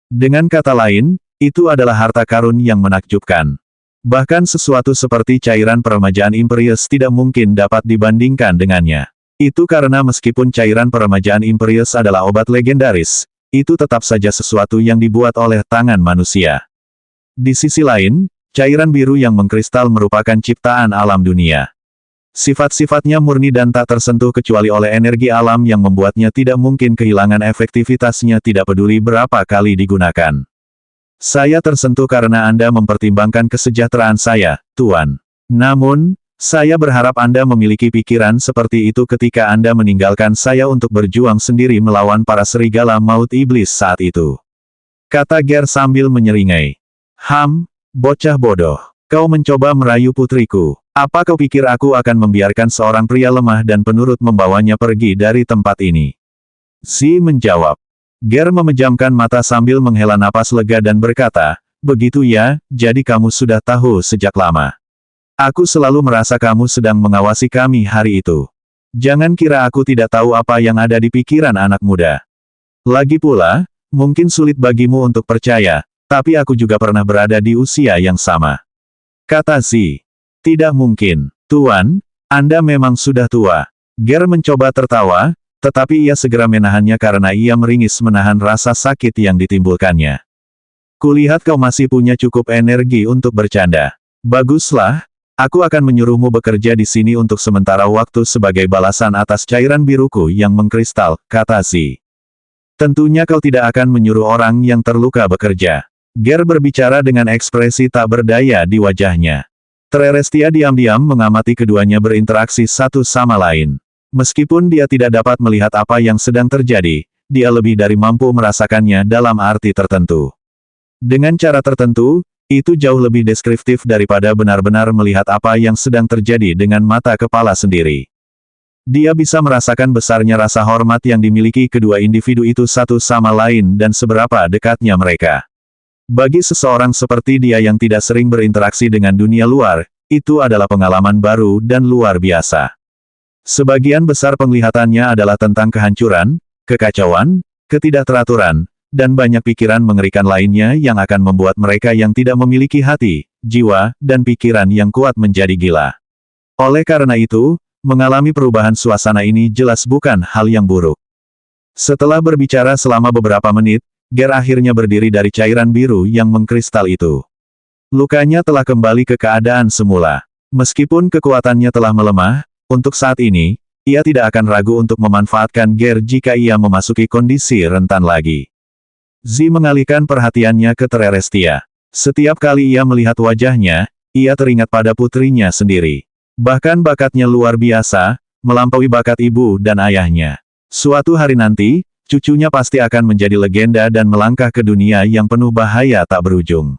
Dengan kata lain, itu adalah harta karun yang menakjubkan. Bahkan sesuatu seperti cairan peremajaan Imperius tidak mungkin dapat dibandingkan dengannya. Itu karena meskipun cairan peremajaan Imperius adalah obat legendaris, itu tetap saja sesuatu yang dibuat oleh tangan manusia. Di sisi lain, cairan biru yang mengkristal merupakan ciptaan alam dunia. Sifat-sifatnya murni dan tak tersentuh kecuali oleh energi alam yang membuatnya tidak mungkin kehilangan efektivitasnya tidak peduli berapa kali digunakan. Saya tersentuh karena Anda mempertimbangkan kesejahteraan saya, Tuan. Namun, saya berharap Anda memiliki pikiran seperti itu ketika Anda meninggalkan saya untuk berjuang sendiri melawan para serigala maut iblis saat itu. Kata Ger sambil menyeringai. Bocah bodoh. Kau mencoba merayu putriku. Apa kau pikir aku akan membiarkan seorang pria lemah dan penurut membawanya pergi dari tempat ini? Zi menjawab. Ger memejamkan mata sambil menghela napas lega dan berkata, begitu ya, jadi kamu sudah tahu sejak lama. Aku selalu merasa kamu sedang mengawasi kami hari itu. Jangan kira aku tidak tahu apa yang ada di pikiran anak muda. Lagi pula, mungkin sulit bagimu untuk percaya, tapi aku juga pernah berada di usia yang sama. Kata Zi. Tidak mungkin, Tuan, Anda memang sudah tua. Ger mencoba tertawa, Tetapi ia segera menahannya karena ia meringis menahan rasa sakit yang ditimbulkannya. Kulihat kau masih punya cukup energi untuk bercanda. Baguslah, aku akan menyuruhmu bekerja di sini untuk sementara waktu sebagai balasan atas cairan biruku yang mengkristal, kata Z. Tentunya kau tidak akan menyuruh orang yang terluka bekerja. Ger berbicara dengan ekspresi tak berdaya di wajahnya. Trerestia diam-diam mengamati keduanya berinteraksi satu sama lain. Meskipun dia tidak dapat melihat apa yang sedang terjadi, dia lebih dari mampu merasakannya dalam arti tertentu. Dengan cara tertentu, itu jauh lebih deskriptif daripada benar-benar melihat apa yang sedang terjadi dengan mata kepala sendiri. Dia bisa merasakan besarnya rasa hormat yang dimiliki kedua individu itu satu sama lain dan seberapa dekatnya mereka. Bagi seseorang seperti dia yang tidak sering berinteraksi dengan dunia luar, itu adalah pengalaman baru dan luar biasa. Sebagian besar penglihatannya adalah tentang kehancuran, kekacauan, ketidakteraturan, dan banyak pikiran mengerikan lainnya yang akan membuat mereka yang tidak memiliki hati, jiwa, dan pikiran yang kuat menjadi gila. Oleh karena itu, mengalami perubahan suasana ini jelas bukan hal yang buruk. Setelah berbicara selama beberapa menit, Ger akhirnya berdiri dari cairan biru yang mengkristal itu. Lukanya telah kembali ke keadaan semula. Meskipun kekuatannya telah melemah, untuk saat ini, ia tidak akan ragu untuk memanfaatkan Ger jika ia memasuki kondisi rentan lagi. Z mengalihkan perhatiannya ke Trerestia. Setiap kali ia melihat wajahnya, ia teringat pada putrinya sendiri. Bahkan bakatnya luar biasa, melampaui bakat ibu dan ayahnya. Suatu hari nanti, cucunya pasti akan menjadi legenda dan melangkah ke dunia yang penuh bahaya tak berujung.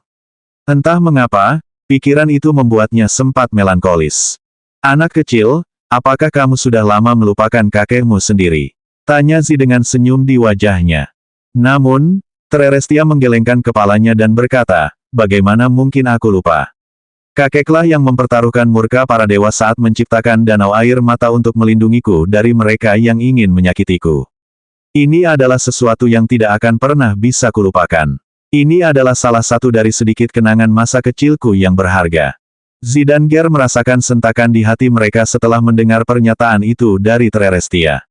Entah mengapa, pikiran itu membuatnya sempat melankolis. Anak kecil, apakah kamu sudah lama melupakan kakekmu sendiri? Tanya Z dengan senyum di wajahnya. Namun, Trerestia menggelengkan kepalanya dan berkata, bagaimana mungkin aku lupa? Kakeklah yang mempertaruhkan murka para dewa saat menciptakan danau air mata untuk melindungiku dari mereka yang ingin menyakitiku. Ini adalah sesuatu yang tidak akan pernah bisa kulupakan. Ini adalah salah satu dari sedikit kenangan masa kecilku yang berharga. Z dan Ger merasakan sentakan di hati mereka setelah mendengar pernyataan itu dari Trerestia.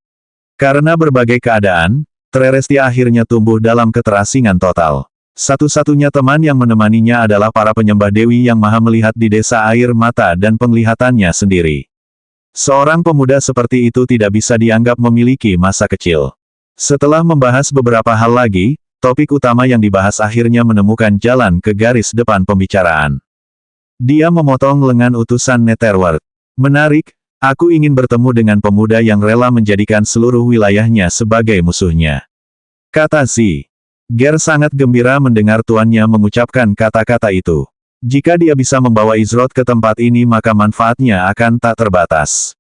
Karena berbagai keadaan, Trerestia akhirnya tumbuh dalam keterasingan total. Satu-satunya teman yang menemaninya adalah para penyembah dewi yang maha melihat di desa air mata dan penglihatannya sendiri. Seorang pemuda seperti itu tidak bisa dianggap memiliki masa kecil. Setelah membahas beberapa hal lagi, topik utama yang dibahas akhirnya menemukan jalan ke garis depan pembicaraan. Dia memotong lengan utusan Netherworld. Menarik, aku ingin bertemu dengan pemuda yang rela menjadikan seluruh wilayahnya sebagai musuhnya. Kata Z. Ger sangat gembira mendengar tuannya mengucapkan kata-kata itu. Jika dia bisa membawa Izroth ke tempat ini maka manfaatnya akan tak terbatas.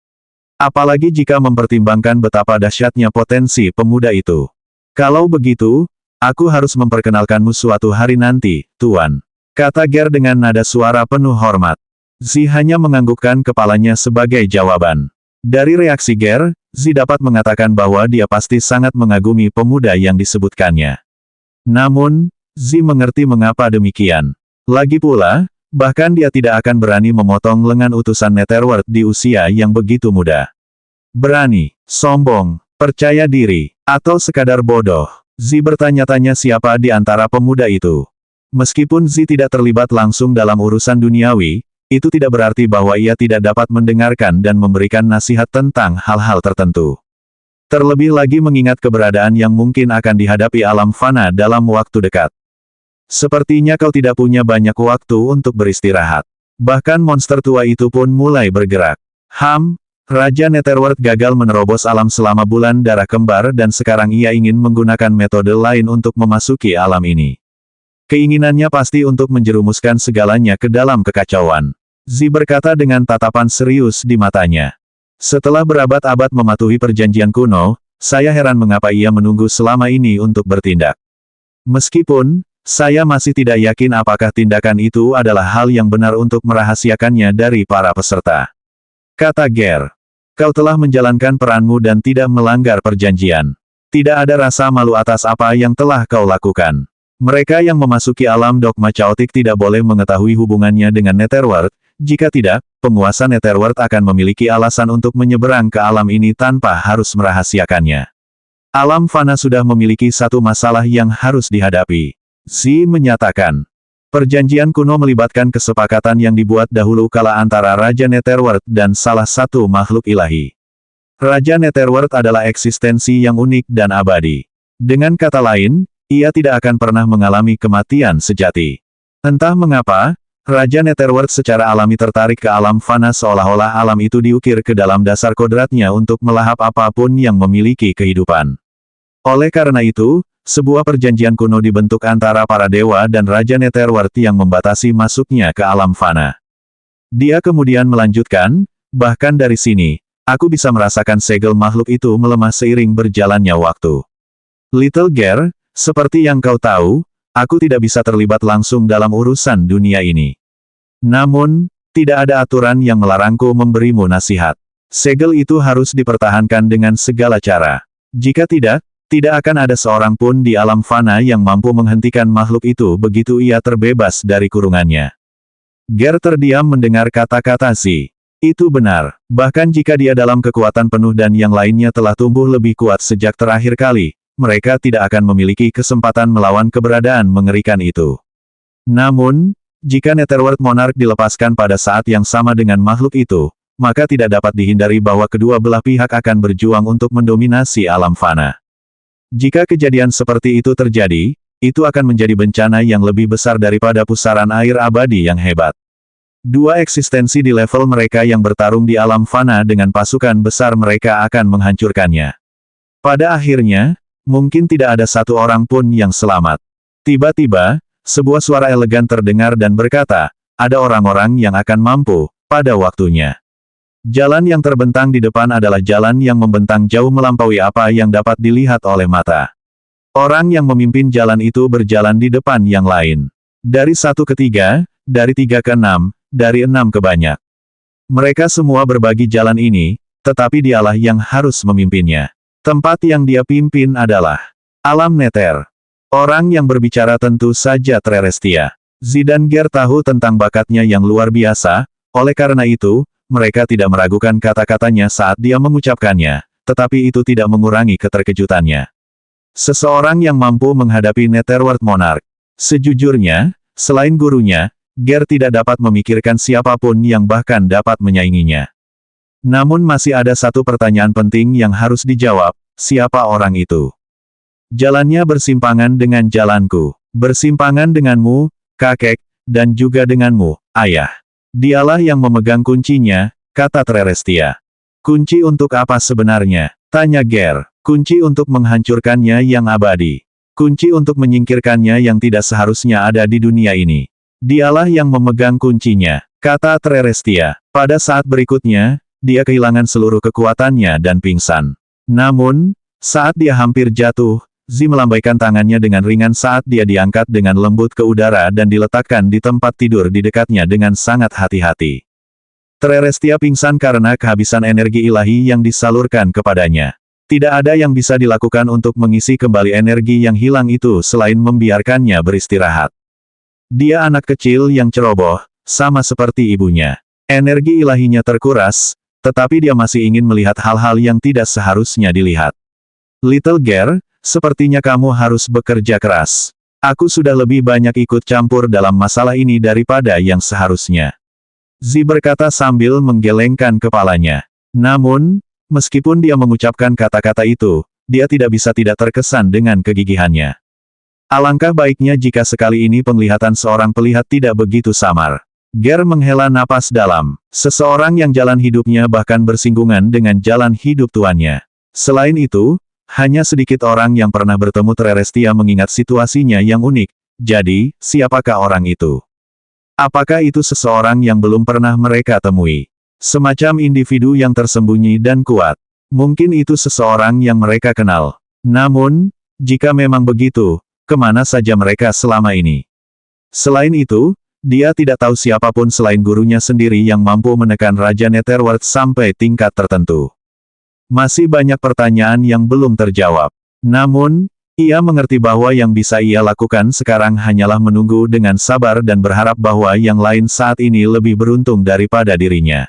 Apalagi jika mempertimbangkan betapa dahsyatnya potensi pemuda itu. Kalau begitu, aku harus memperkenalkanmu suatu hari nanti, Tuan. Kata Ger dengan nada suara penuh hormat. Z hanya menganggukkan kepalanya sebagai jawaban. Dari reaksi Ger, Z dapat mengatakan bahwa dia pasti sangat mengagumi pemuda yang disebutkannya. Namun, Z mengerti mengapa demikian. Lagi pula, bahkan dia tidak akan berani memotong lengan utusan Netherworld di usia yang begitu muda. Berani, sombong, percaya diri, atau sekadar bodoh. Z bertanya-tanya siapa di antara pemuda itu. Meskipun Z tidak terlibat langsung dalam urusan duniawi, itu tidak berarti bahwa ia tidak dapat mendengarkan dan memberikan nasihat tentang hal-hal tertentu. Terlebih lagi mengingat keberadaan yang mungkin akan dihadapi alam fana dalam waktu dekat. Sepertinya kau tidak punya banyak waktu untuk beristirahat. Bahkan monster tua itu pun mulai bergerak. Raja Netherworld gagal menerobos alam selama bulan darah kembar dan sekarang ia ingin menggunakan metode lain untuk memasuki alam ini. Keinginannya pasti untuk menjerumuskan segalanya ke dalam kekacauan. Z berkata dengan tatapan serius di matanya. Setelah berabad-abad mematuhi perjanjian kuno, saya heran mengapa ia menunggu selama ini untuk bertindak. Meskipun, saya masih tidak yakin apakah tindakan itu adalah hal yang benar untuk merahasiakannya dari para peserta. Kata Ger. Kau telah menjalankan peranmu dan tidak melanggar perjanjian. Tidak ada rasa malu atas apa yang telah kau lakukan. Mereka yang memasuki alam dogma caotik tidak boleh mengetahui hubungannya dengan Netherworld, Jika tidak, penguasa Netherworld akan memiliki alasan untuk menyeberang ke alam ini tanpa harus merahasiakannya. Alam fana sudah memiliki satu masalah yang harus dihadapi. Zi menyatakan. Perjanjian kuno melibatkan kesepakatan yang dibuat dahulu kala antara Raja Netherworld dan salah satu makhluk ilahi. Raja Netherworld adalah eksistensi yang unik dan abadi. Dengan kata lain, ia tidak akan pernah mengalami kematian sejati. Entah mengapa, Raja Netherworld secara alami tertarik ke alam fana seolah-olah alam itu diukir ke dalam dasar kodratnya untuk melahap apapun yang memiliki kehidupan. Oleh karena itu, sebuah perjanjian kuno dibentuk antara para dewa dan Raja Netherworld yang membatasi masuknya ke alam fana. Dia kemudian melanjutkan, bahkan dari sini, aku bisa merasakan segel makhluk itu melemah seiring berjalannya waktu. Little Gear, seperti yang kau tahu, aku tidak bisa terlibat langsung dalam urusan dunia ini. Namun, tidak ada aturan yang melarangku memberimu nasihat. Segel itu harus dipertahankan dengan segala cara. Jika tidak akan ada seorang pun di alam fana yang mampu menghentikan makhluk itu begitu ia terbebas dari kurungannya. Ger terdiam mendengar kata-kata Zi. Itu benar, bahkan jika dia dalam kekuatan penuh dan yang lainnya telah tumbuh lebih kuat sejak terakhir kali, mereka tidak akan memiliki kesempatan melawan keberadaan mengerikan itu. Namun, jika Netherworld Monarch dilepaskan pada saat yang sama dengan makhluk itu, maka tidak dapat dihindari bahwa kedua belah pihak akan berjuang untuk mendominasi alam fana. Jika kejadian seperti itu terjadi, itu akan menjadi bencana yang lebih besar daripada pusaran air abadi yang hebat. Dua eksistensi di level mereka yang bertarung di alam fana dengan pasukan besar mereka akan menghancurkannya. Pada akhirnya, mungkin tidak ada satu orang pun yang selamat. Tiba-tiba, sebuah suara elegan terdengar dan berkata, ada orang-orang yang akan mampu, pada waktunya. Jalan yang terbentang di depan adalah jalan yang membentang jauh melampaui apa yang dapat dilihat oleh mata. Orang yang memimpin jalan itu berjalan di depan yang lain. Dari 1 ke 3, dari 3 ke 6, dari 6 ke banyak. Mereka semua berbagi jalan ini, tetapi dialah yang harus memimpinnya. Tempat yang dia pimpin adalah alam Nether. Orang yang berbicara tentu saja Trerestia. Zi dan Ger tahu tentang bakatnya yang luar biasa, oleh karena itu, mereka tidak meragukan kata-katanya saat dia mengucapkannya, tetapi itu tidak mengurangi keterkejutannya. Seseorang yang mampu menghadapi Netherworld Monarch. Sejujurnya, selain gurunya, Ger tidak dapat memikirkan siapapun yang bahkan dapat menyainginya. Namun masih ada satu pertanyaan penting yang harus dijawab, siapa orang itu? Jalannya bersimpangan dengan jalanku, bersimpangan denganmu, kakek, dan juga denganmu, ayah. Dialah yang memegang kuncinya, kata Trerestia. Kunci untuk apa sebenarnya? Tanya Ger. Kunci untuk menghancurkannya yang abadi. Kunci untuk menyingkirkannya yang tidak seharusnya ada di dunia ini. Dialah yang memegang kuncinya, kata Trerestia. Pada saat berikutnya, dia kehilangan seluruh kekuatannya dan pingsan. Namun, saat dia hampir jatuh, Zi melambaikan tangannya dengan ringan saat dia diangkat dengan lembut ke udara dan diletakkan di tempat tidur di dekatnya dengan sangat hati-hati. Trerestia pingsan karena kehabisan energi ilahi yang disalurkan kepadanya. Tidak ada yang bisa dilakukan untuk mengisi kembali energi yang hilang itu selain membiarkannya beristirahat. Dia anak kecil yang ceroboh, sama seperti ibunya. Energi ilahinya terkuras, tetapi dia masih ingin melihat hal-hal yang tidak seharusnya dilihat. Little Gear, sepertinya kamu harus bekerja keras. Aku sudah lebih banyak ikut campur dalam masalah ini daripada yang seharusnya. Zi berkata sambil menggelengkan kepalanya. Namun, meskipun dia mengucapkan kata-kata itu, dia tidak bisa tidak terkesan dengan kegigihannya. Alangkah baiknya jika sekali ini penglihatan seorang pelihat tidak begitu samar. Ger menghela napas dalam. Seseorang yang jalan hidupnya bahkan bersinggungan dengan jalan hidup tuannya. Selain itu, hanya sedikit orang yang pernah bertemu Trerestia mengingat situasinya yang unik. Jadi, siapakah orang itu? Apakah itu seseorang yang belum pernah mereka temui? Semacam individu yang tersembunyi dan kuat. Mungkin itu seseorang yang mereka kenal. Namun, jika memang begitu, kemana saja mereka selama ini? Selain itu, dia tidak tahu siapapun selain gurunya sendiri yang mampu menekan Raja Netherworld sampai tingkat tertentu. Masih banyak pertanyaan yang belum terjawab. Namun, Ia mengerti bahwa yang bisa ia lakukan sekarang hanyalah menunggu dengan sabar dan berharap bahwa yang lain saat ini lebih beruntung daripada dirinya.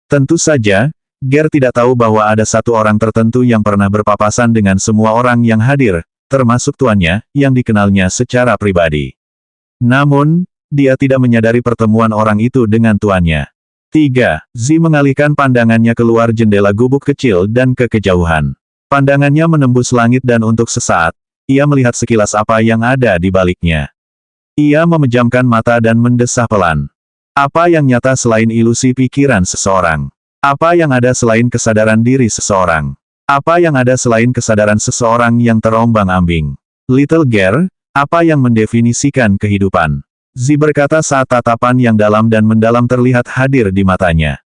Tentu saja, Ger tidak tahu bahwa ada satu orang tertentu yang pernah berpapasan dengan semua orang yang hadir, termasuk tuannya, yang dikenalnya secara pribadi. Namun, dia tidak menyadari pertemuan orang itu dengan tuannya. 3. Zi mengalihkan pandangannya keluar jendela gubuk kecil dan ke kejauhan. Pandangannya menembus langit dan untuk sesaat, ia melihat sekilas apa yang ada di baliknya. Ia memejamkan mata dan mendesah pelan. Apa yang nyata selain ilusi pikiran seseorang? Apa yang ada selain kesadaran diri seseorang? Apa yang ada selain kesadaran seseorang yang terombang-ambing? Little Ger, apa yang mendefinisikan kehidupan? Zi berkata saat tatapan yang dalam dan mendalam terlihat hadir di matanya.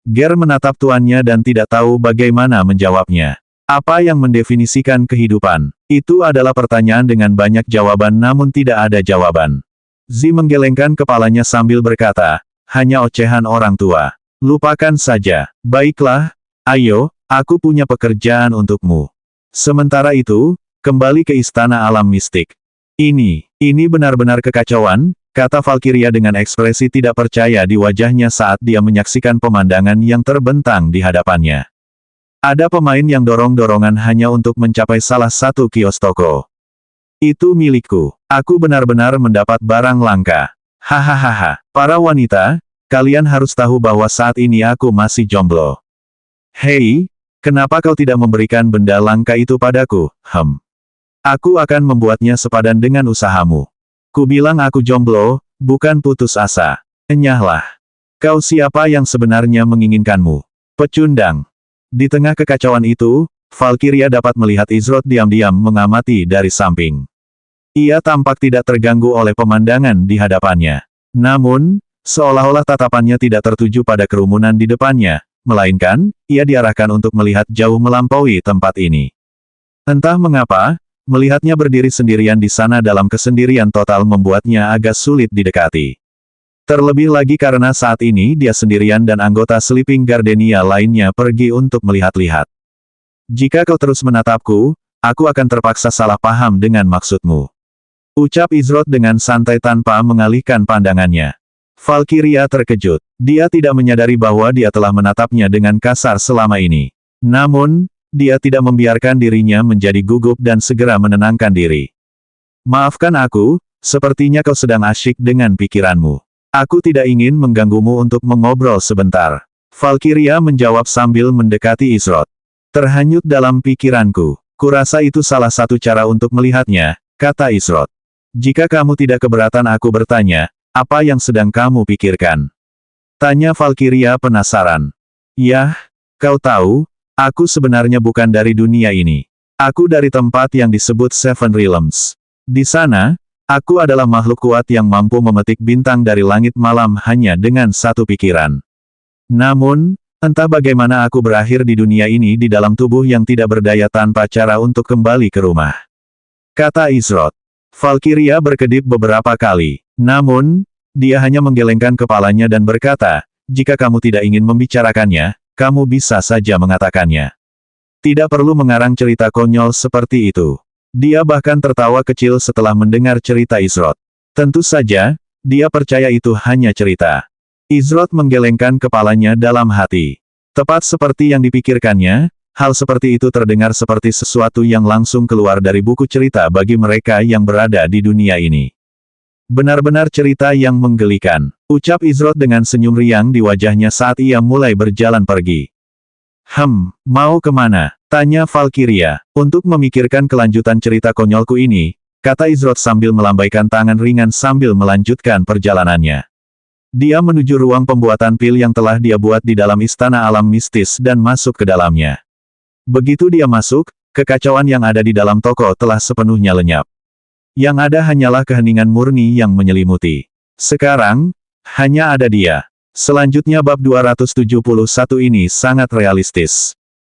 Ger menatap tuannya dan tidak tahu bagaimana menjawabnya. Apa yang mendefinisikan kehidupan? Itu adalah pertanyaan dengan banyak jawaban namun tidak ada jawaban. Zi menggelengkan kepalanya sambil berkata, hanya ocehan orang tua. Lupakan saja. Baiklah, ayo, aku punya pekerjaan untukmu. Sementara itu, kembali ke istana alam mistik. Ini benar-benar kekacauan, kata Valkyria dengan ekspresi tidak percaya di wajahnya saat dia menyaksikan pemandangan yang terbentang di hadapannya. Ada pemain yang dorong-dorongan hanya untuk mencapai salah satu kios toko. Itu milikku. Aku benar-benar mendapat barang langka. Hahaha. Para wanita, kalian harus tahu bahwa saat ini aku masih jomblo. Hei, kenapa kau tidak memberikan benda langka itu padaku? Aku akan membuatnya sepadan dengan usahamu. Ku bilang aku jomblo, bukan putus asa. Enyahlah. Kau siapa yang sebenarnya menginginkanmu? Pecundang. Di tengah kekacauan itu, Valkyria dapat melihat Izrod diam-diam mengamati dari samping. Ia tampak tidak terganggu oleh pemandangan di hadapannya. Namun, seolah-olah tatapannya tidak tertuju pada kerumunan di depannya, melainkan, ia diarahkan untuk melihat jauh melampaui tempat ini. Entah mengapa, melihatnya berdiri sendirian di sana dalam kesendirian total membuatnya agak sulit didekati. Terlebih lagi karena saat ini dia sendirian dan anggota Sleeping Gardenia lainnya pergi untuk melihat-lihat. Jika kau terus menatapku, aku akan terpaksa salah paham dengan maksudmu. Ucap Izrod dengan santai tanpa mengalihkan pandangannya. Valkyria terkejut. Dia tidak menyadari bahwa dia telah menatapnya dengan kasar selama ini. Namun, dia tidak membiarkan dirinya menjadi gugup dan segera menenangkan diri. Maafkan aku, sepertinya kau sedang asyik dengan pikiranmu. Aku tidak ingin mengganggumu untuk mengobrol sebentar. Valkyria menjawab sambil mendekati Izrod. Terhanyut dalam pikiranku. Kurasa itu salah satu cara untuk melihatnya, kata Izrod. Jika kamu tidak keberatan aku bertanya, apa yang sedang kamu pikirkan? Tanya Valkyria penasaran. Yah, kau tahu, aku sebenarnya bukan dari dunia ini. Aku dari tempat yang disebut Seven Realms. Di sana, aku adalah makhluk kuat yang mampu memetik bintang dari langit malam hanya dengan satu pikiran. Namun, entah bagaimana aku berakhir di dunia ini di dalam tubuh yang tidak berdaya tanpa cara untuk kembali ke rumah. Kata Izrod. Valkyria berkedip beberapa kali. Namun, dia hanya menggelengkan kepalanya dan berkata, jika kamu tidak ingin membicarakannya, kamu bisa saja mengatakannya. Tidak perlu mengarang cerita konyol seperti itu. Dia bahkan tertawa kecil setelah mendengar cerita Izrod. Tentu saja, dia percaya itu hanya cerita. Izrod menggelengkan kepalanya dalam hati. Tepat seperti yang dipikirkannya, hal seperti itu terdengar seperti sesuatu yang langsung keluar dari buku cerita bagi mereka yang berada di dunia ini. Benar-benar cerita yang menggelikan, ucap Izrod dengan senyum riang di wajahnya saat ia mulai berjalan pergi. Mau kemana? Tanya Valkyria. Untuk memikirkan kelanjutan cerita konyolku ini, kata Izrod sambil melambaikan tangan ringan sambil melanjutkan perjalanannya. Dia menuju ruang pembuatan pil yang telah dia buat di dalam istana alam mistis dan masuk ke dalamnya. Begitu dia masuk, kekacauan yang ada di dalam toko telah sepenuhnya lenyap. Yang ada hanyalah keheningan murni yang menyelimuti. Sekarang, hanya ada dia. Selanjutnya bab 271 ini sangat realistis.